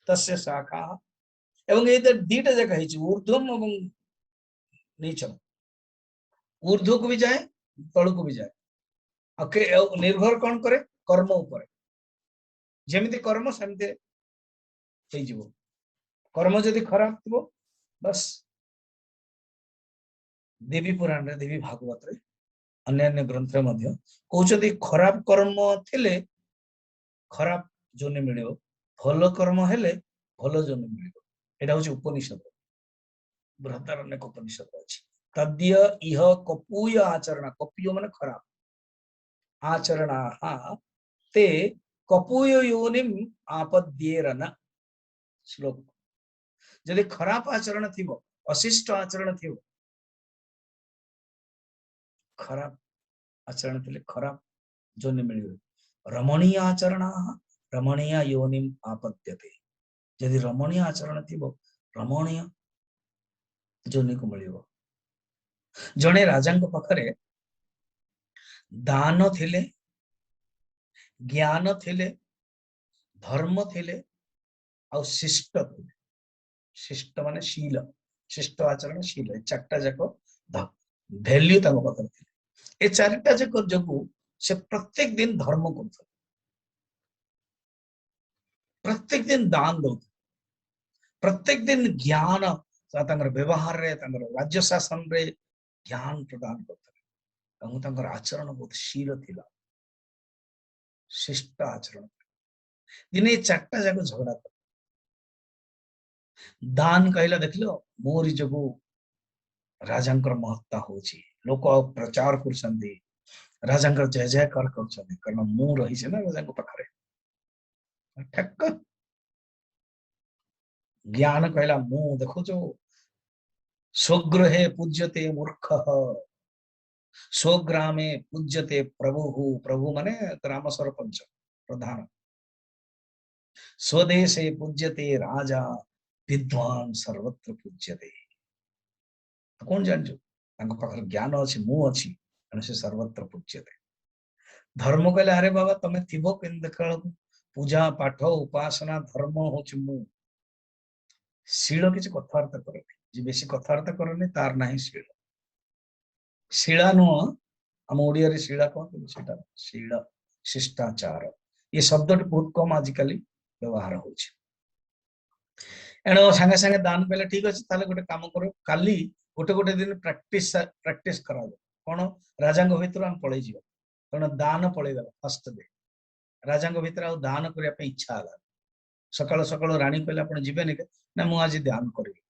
तस्य शाखा एवं ये दीटा जगह है ऊर्ध्वम एवं नीचम ऊर्ध्व को भी जाए तल को भी जाए निर्भर कौन करे कर्म ऊपर जेमिति कर्म सेमते कर्म जदि खराब थी बस देवी पुराण रे देवी भागवत रे अन्य ग्रंथ रे मध्य कहउछथि खराब कर्म थिले खराब जोनि मिलियो भल कर्म हेले भल जोनि मिलियो एटा होछि उपनिषद बृहदारण्यक उपनिषद अछि तद्य इह कपूय आचरण कपूय माने खराब आचरणाः ते कपूय योनिम आपद्येरन श्लोक जदि खराब आचरण थिबो अशिष्ट आचरण थिबो खराब आचरण थिले खराब जोनि मिलियो रमणीय आचरणाः रमणीय योनिम आपद्यते यदि रमणीय आचरण थिबो रमणीय जोनि को मिलियो जने राजा को पाखरे दान थिले ज्ञान थिले धर्म थिले आ शिष्ट थिले शिष्ट माने शील शिष्ट आचरण शील चारटा जाको वैल्यू ताको पाखरे थिले ए चारटा जाको जगु से प्रत्येक दिन धर्म करथि प्रत्येक दिन दान दो प्रत्येक दिन ज्ञान तांगर व्यवहार रे तांगर राज्य शासन रे ज्ञान प्रदान करथि आचरण बहुत शील थिला शिष्ट आचरण दिने चारटा जाक झगड़ा कर दान कहला देखलो मोरी जगु राजांकर महत्ता होची लोक प्रचार करछन्ती राजांकर जय जयकार करछन्ती कारण मु रही छे ना राजांक पाखरे ठक्क ज्ञान कहला मु देखो जो स्वगृहे पूज्यते मूर्खः स्वग्रामे पूज्यते प्रभु प्रभु माने ग्राम सरपंच प्रधान स्वदेशे पूज्यते राजा विद्वान सर्वत्र पूज्यते कौन जानजो तांको पाखर ज्ञान अछि मु अछि आणि से सर्वत्र पूज्यते धर्म कहले अरे बाबा तमे थिबो केन देखल पूजा पाठ उपासना धर्म होछि मु शील किछ कथार्थ करे जे बेसी कथार्थ करने तार नाही शील शीला नु हम ओडिया रे शीला कहते सेटा शील शिष्टाचार ये शब्द बहुत कम आजिकली व्यवहार होछि एनो संगे संगे दान पहले ठीक अछि ताले गोटे काम करो काली गोटे गोटे दिन प्रैक्टिस कराओ कोन राजांग भितर हम पळै जियो कोन दान पळै गला फर्स्ट डे राजांग भितर आ दान करिया पे इच्छा आला सकाळ सकाळ रानी कहले आपण जिबे ने ना मु आज दान करबी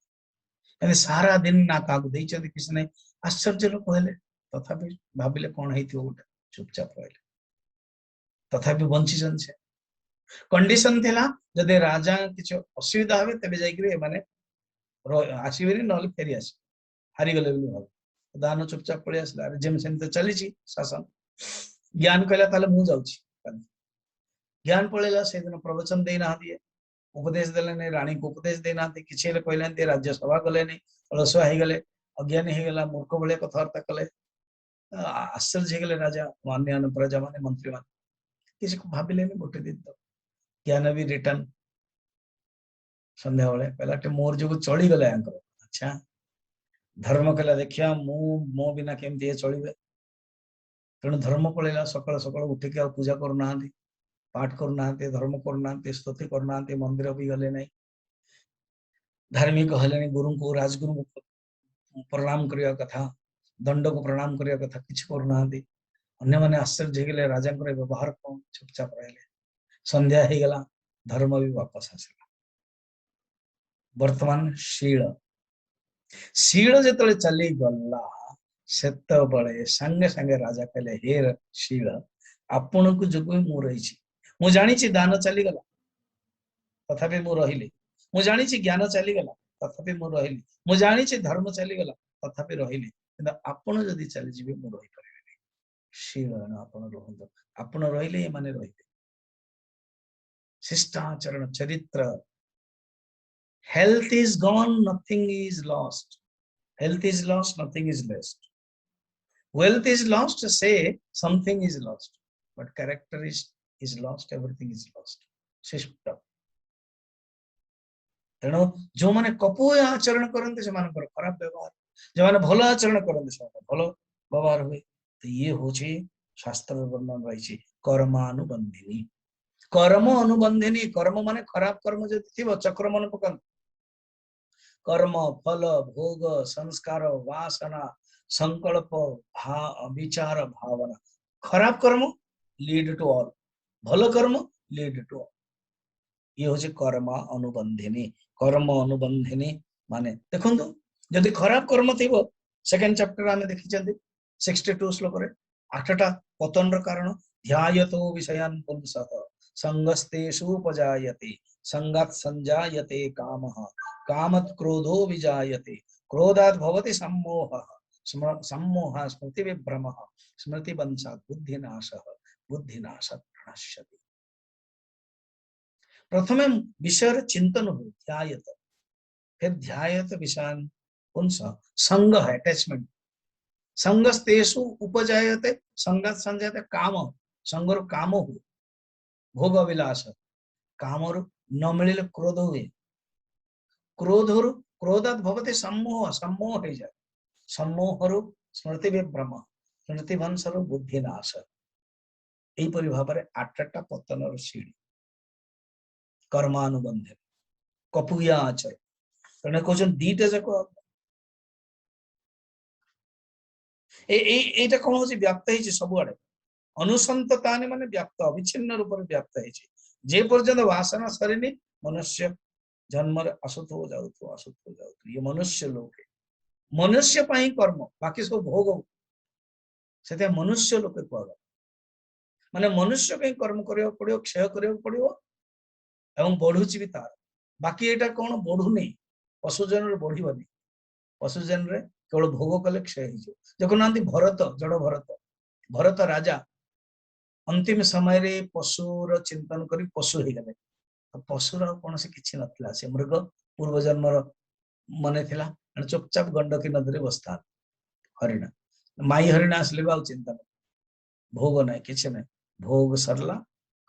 एने सारा दिन ना काकु देइ छथि किछ नै आश्चर्य लोक हेले तथापि भाबिले कोन हेतियो गोटे चुपचाप रहले तथापि बंची जन छे कंडीशन थिला जदे राजा किछ असुविधा होबे तबे जाई कि माने आसीबेनी नले फेरी आसी हारी गले बोली भाव दान चुपचाप पळे आसला अरे जेम सेम तो चली छी शासन ज्ञान कहला ताले मु जाउची ज्ञान पळेला से दिन प्रवचन देई ना दिए उपदेश देले ने रानी को उपदेश देना किसी कहले राज्यसभा गले नहीं अलसुआ हो गले अज्ञानी हो गला मूर्ख भाया कथबार्ता कले आश्चर्य हो गले राजा मान्य प्रजा मान मंत्री मान किसी को भाविले गोटे दिन तो ज्ञान भी रिटर्न संध्या बेले पहला मोर जो चली गले अच्छा धर्म कहला देखिया मो बिना केमती चलिबे तेणु धर्म पळेला सकाळ सकाळ उठिक पूजा करना पाठ करना धर्म करना स्तुति करना मंदिर भी गले नहीं धार्मिक हेले गुरु को राजगुरु को प्रणाम करिया कथा दंड को प्रणाम करिया कथा किछ करना अन्य माने आश्चर्य गले राजा व्यवहार कौन चुपचाप रहे संध्या हो गला धर्म भी वापस आसला वर्तमान शील शील जो चली गला सेत बळे संगे संगे राजा कहले हे शील आपण को जो मु रही मु जानी दान चली गला तथापि मु रहिली मु जानी ज्ञान चली गला तथापि मु रहिली मु जानी धर्म चली गला तथापि रहिली किंतु आपण जदि चली जिवे मु रहि परिबेनी शीलन आपण रहंतु आपण रहिले ये माने रहिबे शिष्टाचरण चरित्र health is gone nothing is lost health is lost nothing is lost wealth is lost say something is lost but character is lost everything is lost शिष्ट तेणु जो माने कपूय आचरण करते से मानकर खराब व्यवहार जो माने भलो आचरण करते से भलो व्यवहार हुए तो ये होची शास्त्र वर्णन रही कर्मानुबंधिनी कर्म अनुबंधिनी कर्म माने खराब कर्म जति थिबो चक्र मन पकन कर्म फल भोग संस्कार वासना संकल्प विचार भावना खराब कर्म लीड टू ऑल भल कर्म लीड टू ऑल ये होचे कर्म अनुबंधिनी माने देखंतु जदि खराब कर्म थिबो सेकंड चैप्टर आमे देखिचंदी 62 श्लोक रे 8टा पतन र कारण ध्यायतो विषयान् पुंसः संगस्तेषु उपजायते संगात् संजायते कामः कामत् क्रोधो विजायते क्रोधात् भवति सम्मोहः सम्मोहः स्मृति विभ्रमः स्मृति वंशात् बुद्धिनाशः बुद्धिनाशात् प्रणश्यति प्रथमे विषय चिंतन हो ध्यायत फिर ध्यायत विषयान् पुंसः संग है अटैचमेंट संगस्तेषु उपजायते संगात् संजायते काम संगर काम हो भोग विलास कामरु न मिलिले क्रोध हुए क्रोधरु क्रोधात् भवति सम्मोह सम्मोह हो जाए सम्मोहरु स्मृति विभ्रम स्मृति भंसरु बुद्धिनाश एई परि भाबरे 8टा पतनर सीढ़ी कर्मानुबंध कपुया आचर तने कहछन दीटा जाको एटा कोन होछि व्याप्त हेछि सब आडे अनुसंतताने माने व्याप्त अविच्छिन्न रूप रे व्याप्त हेछि जे पर्यंत वासना सरिनी मनुष्य जन्म रे असुतो जाउतो ये मनुष्य लोक मनुष्य पाई कर्म बाकी सब भोग सेते मनुष्य लोक कहबा माने मनुष्य पे कर्म करियो पड़ियो क्षय करियो पड़ियो एवं बढ़ुची भी तार बाकी एटा कोन बढ़ु नै पशुजन रे बढ़िबनी पशुजन रे केवल भोग कले क्षय हिजो देखुनांती भरत जड़ भरत राजा अंतिम समय रे पशुर चिंतन करी पशु हे गले पशुर कौन से किछि नथिला से मृग पूर्व जन्म मने थिला चुपचाप गंडकी नदी रे बसता हरिण माई हरिण आसले बा चिंतन भोग नै किछि नै भोग सरला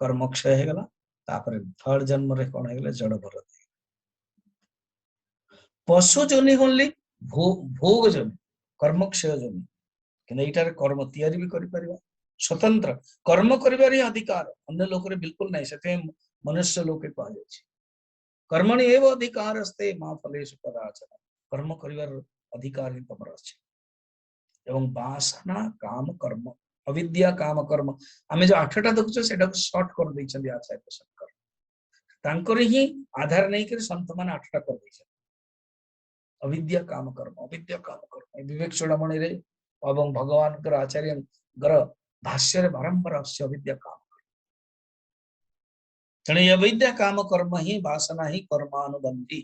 कर्म क्षय हे गला तापर थर्ड जन्म रे कोन हे गले जड़ भरत पशु जोनि होली भोग जोनि कर्म क्षय जोनि कि एटार कर्म तैयारी भी करि परिबा स्वतंत्र कर्म करिबार अधिकार अन्य लोक रे बिल्कुल नै सेते मनुष्य लोके कहा जाय कर्मणि एव अधिकारस्ते मा फलेषु कदाचन कर्म करिबार अधिकार ही तमर अछि एवं वासना काम कर्म अविद्या काम कर्म आमे जो 8टा देखुछ सेटा को शॉर्ट कर दै छथि आचार्य शंकर तांकर ही आधार नै कर संत मान 8टा कर दै छथि अविद्या काम कर्म विवेक चूड़ामणि रे एवं भगवान कर आचार्य गर भाष्य रे बारंबार अवश्य अविद्या काम तेणु अविद्या काम कर्म ही वासना ही कर्मानुबंधी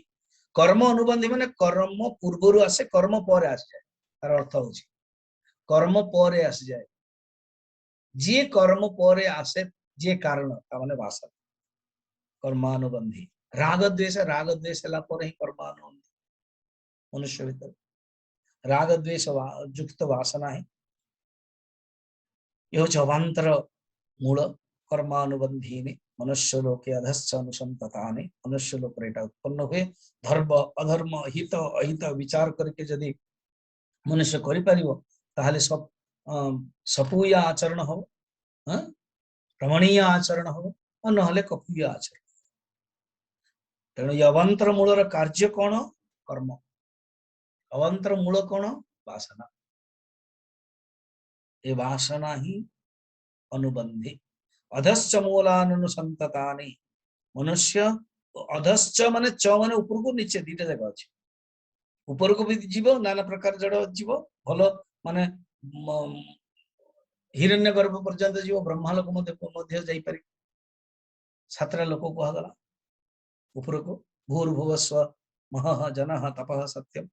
कर्म अनुबंधी माने कर्म पूर्वरु आसे कर्म पर आस जाए तार अर्थ होची कर्म पर आस जाए जे कर्म पर आसे जे कारण ता माने वासना कर्मानुबंधी राग द्वेष ला पर ही कर्मानुबंधी मनुष्य भीतर राग द्वेष युक्त वासना है यो अवांतर मूल कर्मानुबंधी मनुष्य लोके अधश्च अनुसंततानि मनुष्य लोक रेटा उत्पन्न हुए धर्म अधर्म हित अहित विचार करके यदि मनुष्य करि परिबो ताहाले सब सपूय आचरण हो रमणीय आचरण हो नहले कपूय आचरण तेणु अवांतर मूलर कार्य कौन कर्म अवांतर मूल कौन वासना ये वासना ही अनुबंधी अधश्च मूलानुसंततानि मनुष्य अधश्च माने च माने ऊपर को नीचे दीटा जगह अछि ऊपर को भी जीव नाना प्रकार जड़ जीव भलो माने हिरण्यगर्भ पर्यंत जीव ब्रह्मालोक मध्य जाई पारि सातरा लोक को गला ऊपर को भूर्भुवस्व महः जनः तपः सत्यम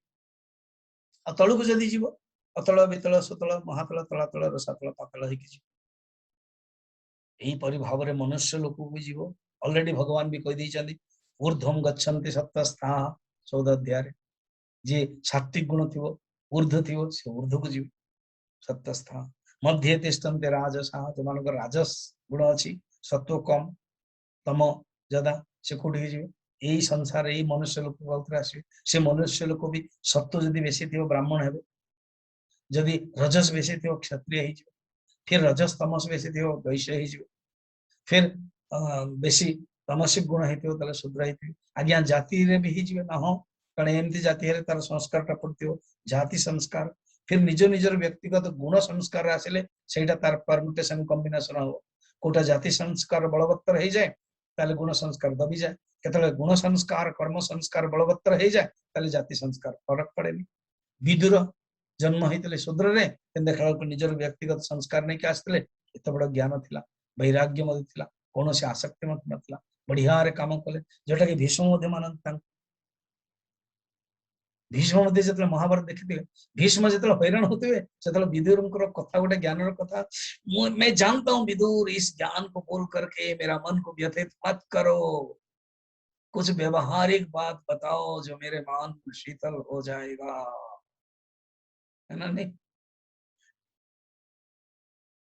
तळु को जदी जीव अतल वितल सुतल महातल तलातल रसातल पातल होगी यही भाव में मनुष्य लोक भी जीव ऑलरेडी भगवान भी कही देइछन्ति ऊर्ध्वम गच्छन्ति सप्तस्था 14 अध्याय जे सात्विक गुण थिवो ऊर्ध्व थिवो से ऊर्ध्व को जीव सप्तस्था मध्य तिष्ठन्ते राजसा जमानक राजस गुण अछि सत्व कम तम ज्यादा से कोठी जीव यही संसार यही मनुष्य लोक बहुत आसे से मनुष्य लोक भी सत्व जदि बेसी थिवो ब्राह्मण हेबे जदि रजस बेसी थिवो क्षत्रिय हे जीव फिर रजस तमस बेसी थिवो वैश्य हे जीव फिर बेसी तमसिक गुण हेतियो तले शूद्र हेतियो आज्ञा जाति रे भी हिजिवे ना हो कारण एमती जाति रे तार संस्कार टा पड़तियो जाति संस्कार फिर निज निजर व्यक्तिगत गुण संस्कार आसिले सेटा तार परमुटेशन कॉम्बिनेशन हो कोटा जाति संस्कार बलवत्तर हे जाए ताले गुण संस्कार दबी जाए केतले गुण संस्कार कर्म संस्कार बलवत्तर हे जाए ताले जाति संस्कार फरक पड़ेनी विदुर जन्म हेतिले शूद्र रे देखला को निजर व्यक्तिगत संस्कार नहीं के आसले एत बड़ ज्ञान थिला वैराग्य मध्य थिला कौन से आसक्ति नथिला बढ़िया रे काम कले जोटा कि भीष्म मध्य मानन भीष्म मध्य जतले महाभारत देखिथिले भीष्म जतले हैरान होतिबे जतले विदुरंकर कथा गोटे ज्ञानर कथा मैं जानता हूं विदुर इस ज्ञान को बोल करके मेरा मन को व्यथित मत करो कुछ व्यवहारिक बात बताओ जो मेरे मन को शीतल हो जाएगा है ना नहीं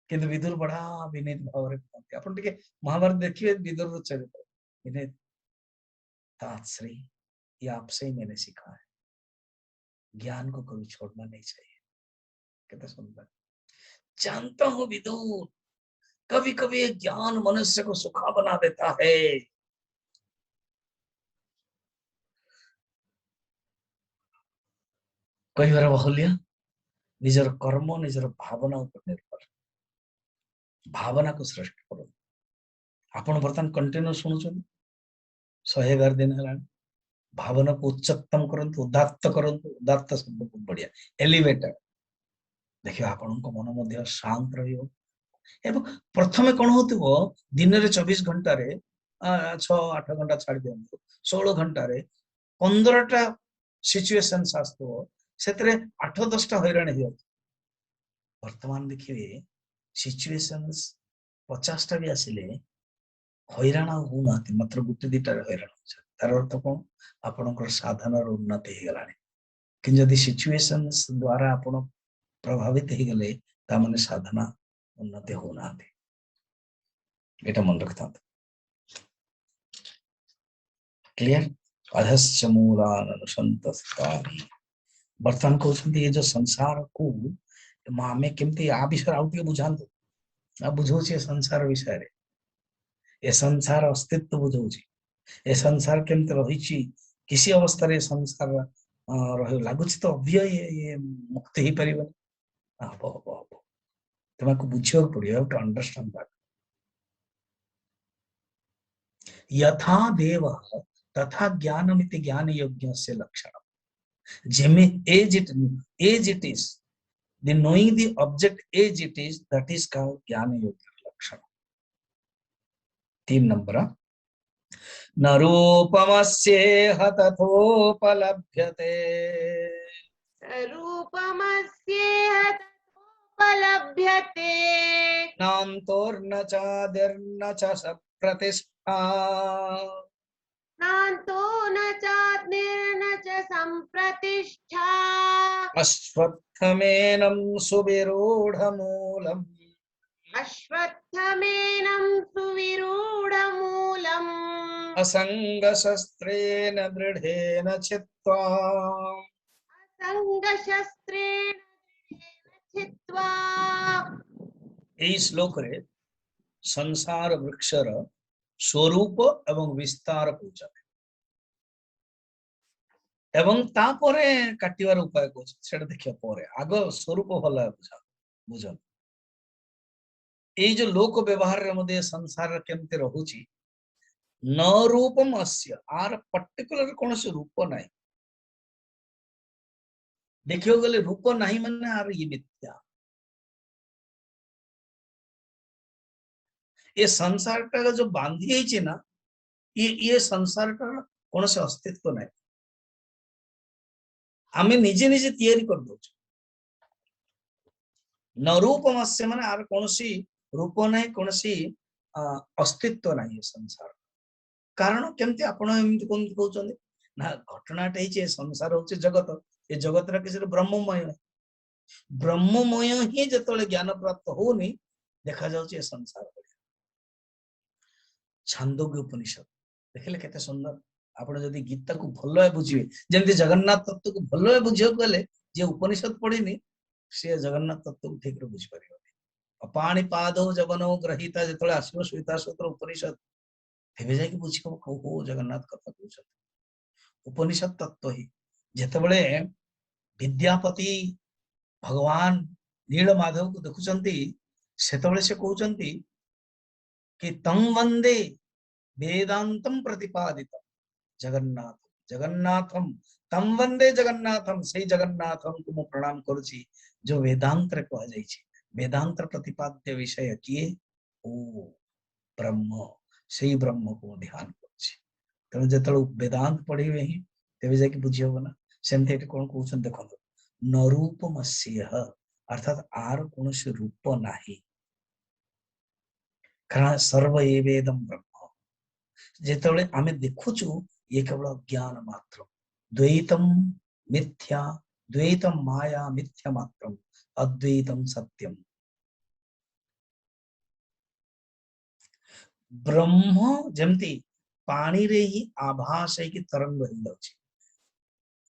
किंतु विदुर बड़ा विनीत भाव रे कहते अपन टिके महाभारत देखिए विदुर चरित्र विनीत तात्श्री ये आपसे ही मैंने सीखा है ज्ञान को कभी छोड़ना नहीं चाहिए कितना सुंदर जानता हूं विदुर कभी कभी ये ज्ञान मनुष्य को सुखा बना देता है कई बार बहुल्य निजर कर्म निजर भावना ऊपर निर्भर भावना को श्रेष्ठ करो आपण बर्तमान कंटिन्यू शुणुछन 111 दिन है भावना को उच्चतम करंतु उदात्त करंतु उदात्त शब्द बहुत बढ़िया एलिवेटेड देखिए आपण को मन मध्य शांत रहियो एवं प्रथमे कोन होतिबो दिन रे 24 घंटा रे 6-8 घंटा छाड़ दियंतु 16 घंटा रे 15टा सिचुएशन आस्तो सेतरे 8-10 टा हैरान हियो वर्तमान देखिए सिचुएशंस 50 टा भी आसिले हैरान हो नाति मात्र गुटे दिटा हैरान हो तार अर्थ कोन आपनकर साधनार उन्नति हे गलानी कि जदि सिचुएशंस द्वारा आपण प्रभावित हे गले ता माने साधना उन्नति हो नाति एटा मन रखता क्लियर अधश्च मूलान अनुसंतस्तानि वर्तमान कहते ये जो संसार को मामे केमती आ विषय आउ टिके बुझांतु आ बुझौछि संसार विषय रे ए संसार अस्तित्व बुझौछि ए संसार केमते रहिछि किसी अवस्था रे संसार रहे लागुछि तो अव्यय ये मुक्त ही परिबन अब तुमको बुझियो पड़ियो टू अंडरस्टैंड दैट यथा देव तथा ज्ञानमिति ज्ञान यज्ञस्य लक्षणम जेमे as it is the knowing the object as it is that is called ज्ञान यज्ञ लक्षण 3 नंबर न रूपमस्येह तथोपलभ्यते रूपमस्येह तथोपलभ्यते नान्तोर्न चादिर्न च सप्रतिष्ठा नान्तो न चाद्निर्न च सम्प्रतिष्ठा अश्वत्थमेनं सुविरूढमूलम् अश्वत्थमेनं सुविरूढमूलम् असङ्गशस्त्रेण दृढेन चित्वा असङ्गशस्त्रेण दृढेन चित्वा एई श्लोक रे संसार वृक्षर स्वरूप एवं विस्तार पूछते एवं तापरे काटिवार उपाय कोछ सेटा देखियो परे आग स्वरूप भला बुझा बुझन एई जो लोक व्यवहार रे मध्ये संसार केमते रहूची न रूपम अस्य आर पर्टिकुलर कोनसे रूप नाही देखियो गले रूप नाही माने आर ये मिथ्या ये संसार का जो बांधी है ना ये संसार का कौन से अस्तित्व नहीं आमे निजे निजे तैयारी कर दो न रूपमस्य माने आर कोनसी रूप नहीं कोनसी अस्तित्व नहीं संसार कारण केमती आपण एमती कोन कहउछन ना घटनाटे हे संसार होचे जगत ए जगत रा किसी ब्रह्ममय ब्रह्ममय ही जतले ज्ञान प्राप्त होनी देखा जाउचे संसार छांदोग्य उपनिषद देखले केते सुंदर आपण जदी गीता को भलो बुझिबे जेमति जगन्नाथ तत्व को भलो बुझियो गले जे उपनिषद पढिनी से जगन्नाथ तत्व को ठीक रे बुझि परियो पाणी पादो जवनो ग्रहीता जतले आसीबो श्वेता सूत्र उपनिषद हेबे जाय कि बुझिको को जगन्नाथ कथा कहउछ उपनिषद तत्व ही जेतबेले विद्यापति भगवान नीलमाधव को देखुचंती सेतबेले से कहउचंती कि तं वंदे वेदांतम प्रतिपादितम जगन्नाथ जगन्नाथम तम वंदे जगन्नाथम से जगन्नाथम को मु प्रणाम करूची जो वेदांत रे कह जाई छी वेदांत प्रतिपाद्य विषय किए ओ ब्रह्म से ब्रह्म को ध्यान करूची तने जतल वेदांत पढिबे ही तेबे जाके बुझियो ना सेमते एटे कोन कहउछन देखो न रूपमस्य अर्थात आर कोनोसी रूप नाही कारण सर्व एवेदम ब्रह्म जेतबेले आमे देखुछु ये केवल ज्ञान मात्र द्वैतम मिथ्या द्वैतम माया मिथ्या मात्रम अद्वैतम सत्यम ब्रह्म जेमती पानी रे ही आभास है कि तरंग रही जाउची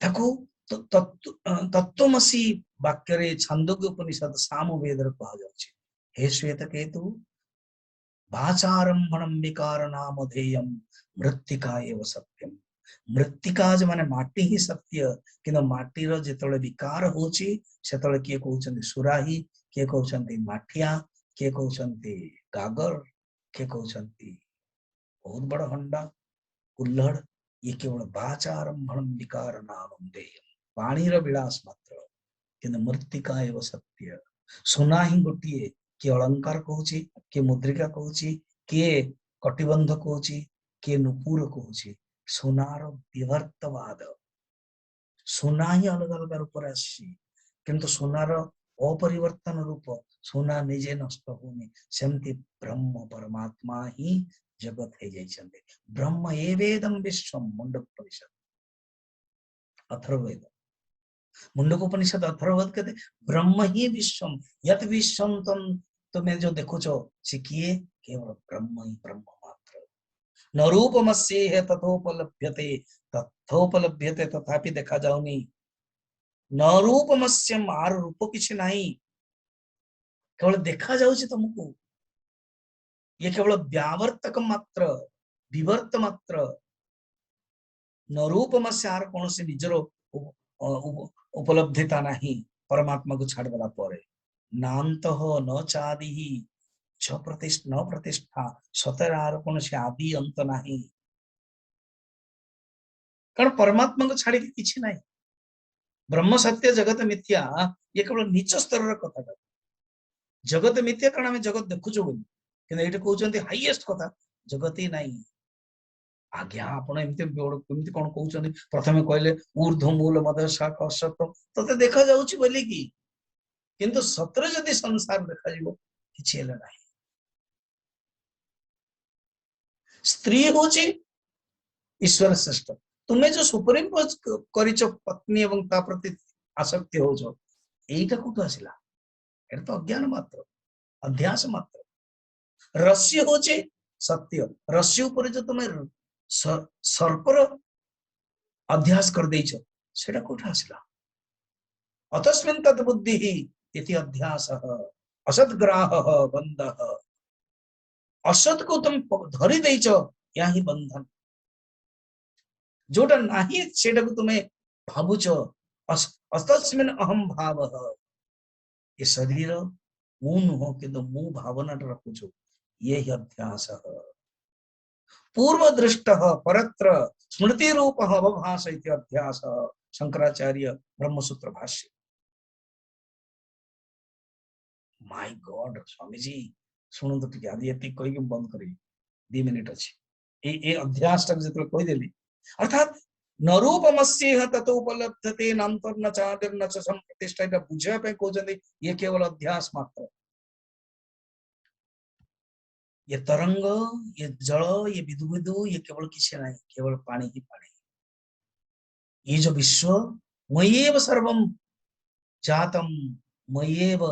ताको तत्त्वमसी वाक्य रे छांदोग्य उपनिषद सामवेद रे कहा जाउची हे श्वेत केतु वाचारंभणम विकारनामधेयम मृत्तिका एव सत्यम मृत्तिका जे माने माटी ही सत्य किंतु माटी रो जेतले विकार होची सेतले के कहउछन्ती सुराही के कहउछन्ती माठिया के कहउछन्ती गागर के कहउछन्ती बहुत बड़ हंडा कुल्हड़ ये केवल वाचारंभणम विकारनामधेयम पानी रो विलास मात्र किंतु मृत्तिका एव सत्य सोना ही गोटिए के अलंकार कहूची के मुद्रिका कहूची के कटिबंध कहूची के नुपुर कहूची सोनार विवर्तवाद सोना ही अलग अलग रूप आसी किंतु सोनार अपरिवर्तन रूप सोना निजे नष्ट होनी सेमती ब्रह्म परमात्मा ही जगत है जाइछन्ते ब्रह्म एवेदम विश्वम मुंडकोपनिषद अथर्ववेद मुंडकोपनिषद अथर्ववेद कहते ब्रह्म ही विश्वम यत विश्वम तुम्हें जो देखो से किए केवल ब्रह्म ही ब्रह्म मात्र न रूपमस्य है तथोपलभ्यते तथापि देखा जाउनी न रूपमस्यम आर रूप किछि नाही केवल देखा जाउछि तुमको ये केवल व्यावर्तक मात्र विवर्त मात्र न रूपमस्य आर कोनसे निजर उपलब्धिता नाही परमात्मा को छाड़ देला परे नांत न चादि छ प्रतिष्ठा न प्रतिष्ठा सतर आर कोनसे आदि अंत नाही कारण परमात्मा को छाड़ी के किछि नाही ब्रह्म सत्य जगत मिथ्या ये केवल नीच स्तर र कथा जगत मिथ्या कारण हम जगत देखुछु बोली कि एटे कहउचंती हाईएस्ट कथा जगत ही नाही आज्ञा आपण एमती कोन कहउचंती प्रथमे कहले ऊर्ध्व मूल मद शाख असत तते देखा जाउची बोली की किंतु सत्र जदि संसार देखा जीवो किछि हेले नाही स्त्री होची ईश्वर श्रेष्ठ तुम्हें जो सुपरइम्पोज करिचो पत्नी एवं ता प्रति आसक्ति होजो एटा कोठु आसिला एटा तो अज्ञान मात्र अध्यास मात्र रस्य होचे सत्य रस्य ऊपर जो तुम्हें सर्पर अध्यास कर देइछो सेटा कोठु आसिला अतस्मिन् तत् बुद्धिः इति अध्यासः असद्ग्राहः बन्धः असत को तुम धरी देइछो या ही बंधन जोटा नाही सेटा को तुम्हें भाबुछो अतस्मिन् अहम भावः ये शरीर मु नुह किंतु मु भावना रखुछु ये ही अध्यासः पूर्व दृष्टः परत्र स्मृति रूपः अवभास इति अध्यासः शंकराचार्य ब्रह्मसूत्र भाष्य माय गॉड स्वामी जी सुनो तो टिके आदि एति कहि के बंद करी 2 मिनिट अछि ए अध्यास तक जतले कहि देली अर्थात न रूपमस्येह ततोपलभ्यते नान्तर्न चादिर्न च संप्रतिष्ठा। एटा बुझिया पे कहउछन्ती ये केवल अध्यास मात्र। ये तरंग, ये जल, ये विदु विदु, ये केवल किसी नहीं, केवल पानी ही पानी। ये जो विश्व, मय्येव सर्वम जातम, मय्येव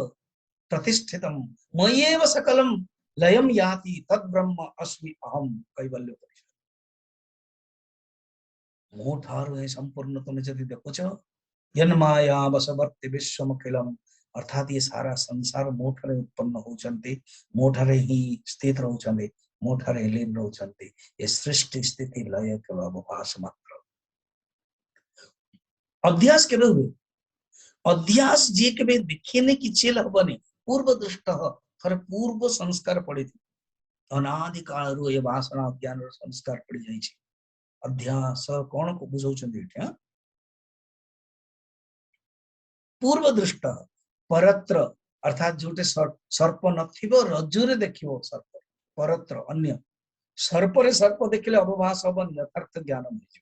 प्रतिष्ठितम, मय्येव सकलम लयम याति तद ब्रह्म अस्मि अहम। कैवल्य उपनिषद। मो ठारु है संपूर्ण तुम जदि देखुछ यन्माया वशवर्ती विश्वमखिलम, अर्थात ये सारा संसार मोठरे उत्पन्न होचंती, मोठरे ही स्थित रहउचंती, मोठरे लीन रहउचंती। ये सृष्टि स्थिति लय केवल अवभास मात्र। अध्यास केबे हुए? अध्यास जे केबे देखिने कि चेल हबनी। पूर्व दृष्ट थरे पूर्व संस्कार पड़ी थी, अनादि काल रु ये वासना ज्ञान रो संस्कार पड़ी जाई छी। अध्यास कोन को बुझौचंती एठा? पूर्व दृष्ट परत्र, अर्थात जोटे सर्प नथिबो रज्जुरे देखिबो सर्प, परत्र अन्य। सर्परे सर्प देखिले अवभास हबनी, यथार्थ ज्ञान मिलि।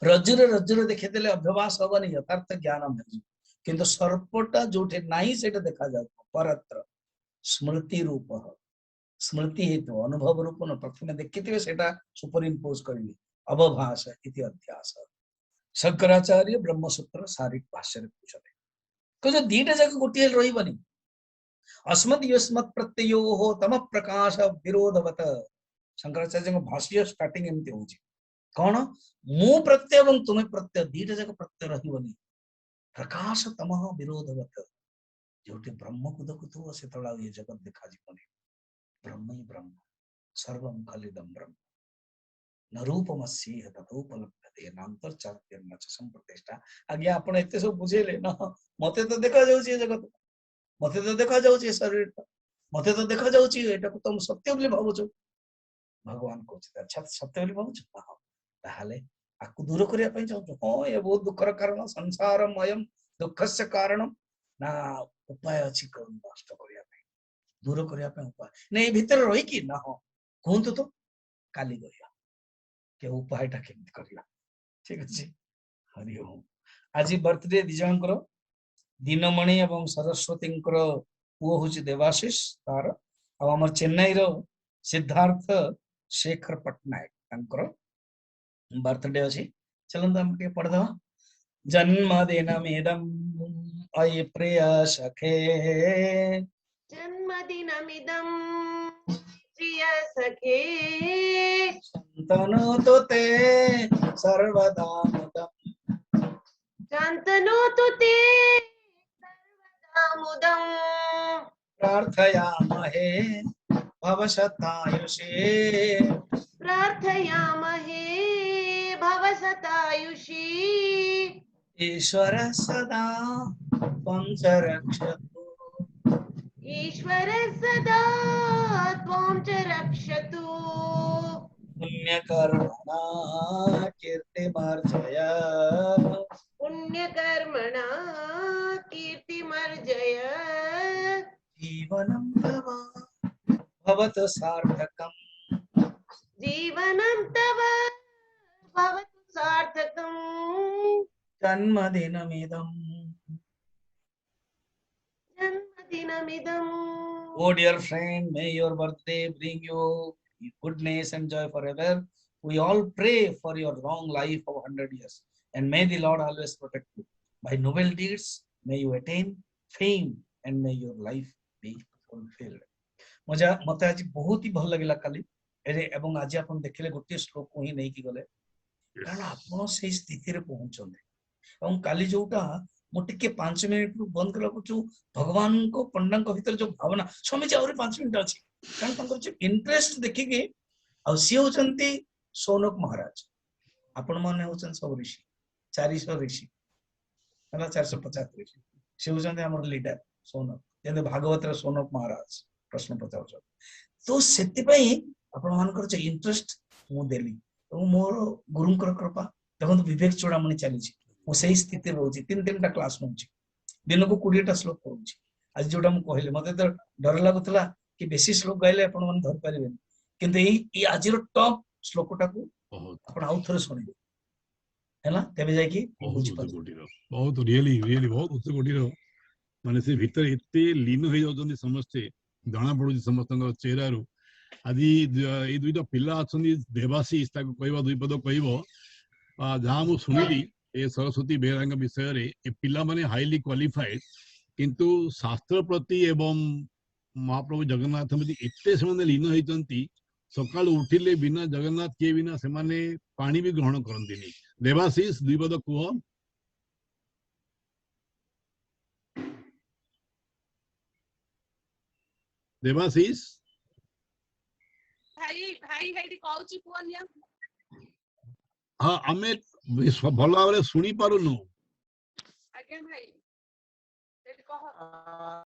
रज्जुरे रज्जुरे देखिदेले अभ्यास हबनी, यथार्थ ज्ञान मिलि। किंतु सर्पटा जोटे नाही सेटा देखा जाय परत्र स्मृति रूप, स्मृति हेतु अनुभव रूप न प्रथम देखिथिबे सेटा सुपर इंपोज करिवे अवभास इति अध्यास। शंकराचार्य ब्रह्मसूत्र सारिक भाष्य रे पूछले को जो दीटा जग गोटिए रहिबनी। अस्मद् युष्मत् प्रत्ययोः तम प्रकाश विरोधवत। शंकराचार्य को भाष्य स्टार्टिंग एमती होची कोन, मु प्रत्यय एवं तुमे प्रत्यय दीटा जग प्रत्यय रहिबनी। प्रकाश तमः विरोधवत, जोटे ब्रह्म को देखुथो से तळा ये जगत देखा जीवनी। ब्रह्म ही ब्रह्म, सर्वं खलिदं ब्रह्म, न रूपमस्येह ततोपलभ्यते नान्तर चात्यन्न च संप्रतिष्ठा। आगे आपण एते सब बुझेले न, मते तो देखा जाउची जगत, मते तो देखा जाउची शरीर, मते तो देखा जाउची एटा को तुम सत्य बोली भाबुछ। भगवान कहउछ अच्छा सत्य बोली भाबुछ, हां ताहाले आकु दूर करिया पई चाहू। हां ये बहुत दुखर कारण, संसारमयम दुखस्य कारणम ना, उपाय अछि को नष्ट करिया पई, दूर करिया पई उपाय नै भीतर रही कि ना। हां कहंतु तो काली गया के उपायटा केमति करिया। ठीक अछि, हरि ओम। आज बर्थडे दिजनकर दिनमणि एवं सरस्वतींकर पुओ होची देवाशीष तार, आ हमर चेन्नई रो सिद्धार्थ शेखर पटनायक तांकर बर्थडे अछि। चलन हम के पढ़ दवा। जन्मदिनमिदं अयि प्रिय सखे, जन्मदिनमिदं प्रिय सखे, तनोतु ते सर्वदा मुदम्, शान्तनोतु ते सर्वदा मुदम्, प्रार्थयामहे भवशतायुषे, प्रार्थयामहे भवशतायुषी। ईश्वर सदा त्वं च रक्षतु, ईश्वर सदा त्वां च रक्षतु, पुण्यकर्मणा कीर्तिमार्जय, पुण्यकर्मणा कीर्तिमर्जय, जीवनं तव भवतु सार्थकम्, जीवनं तव भवतु सार्थकम्। जन्मदिनमिदम्। जन्मदिनमिदम्। Oh dear friend, may your birthday bring you goodness and joy forever. We all pray for your long life of 100 years, and may the Lord always protect you. By noble deeds, may you attain fame, and may your life be fulfilled. मते आज बहुत ही भल लगिला काली array एवं आज आपण देखिले गोटे श्लोक को ही नहीं कि गले, कारण आपण से स्थिति रे पहुंचले एवं काली जोटा मोटिके 5 मिनिट बंद कला को जो भगवान को पंडांग को भीतर जो भावना स्वामी जी और 5 मिनिट अछि, कारण तंकर जो इंटरेस्ट देखि के आ सी होचंती सोनक महाराज। आपण माने होचन सब ऋषि 400 ऋषि हला 450 ऋषि से होचंती हमर लीडर सोनक, जेते भागवत रे सोनक महाराज प्रश्न पचाउछ। तो सेति पई आपण मानकर जो इंटरेस्ट मु देली तो मोर गुरुंकर कृपा देखो विवेक चूड़ामणि चली मु सही स्थिति रोची 3-3टा क्लास नउची दिन को 20टा श्लोक पढुची। आज जोटा मु कहले मते तो डर लागुतला कि बेसी श्लोक गाइले आपण मन धर परिबेन, किंतु ई आज रो टॉप श्लोकटा को आपण आउ थरे सुनिबे हैला तेबे जाय कि बहुत बुझि उच्च पारे कोटिर बहुत रियली रियली बहुत उच्च कोटिर माने से भीतर एते लीन हो जाउछन्ती समस्ते जଣା पडुछि समस्तଙ୍କ चेहरारू आदि ए दुईटा पिला अछन्ती देवाशीष ताको कहबा दुई पद कहबो जहाँ मु सुनिली ए सरस्वती बेहेराଙ୍କ विषୟରେ ए पिला माने हाईली क्वालिफाइड किंतु शास्त्र प्रति एवं महाप्रभु जगन्नाथ प्रति एते से लीन होइचन्ती सकाल उठिले बिना जगन्नाथ के बिना से माने पानी भी ग्रहण करंतिनी देवाशीष दुई पद कुह देवाशीष भाई भाई हेडी कहूची पुअनिया हाँ आमे भल भाव सुनी पारुनु आज्ञा भाई हेडी कह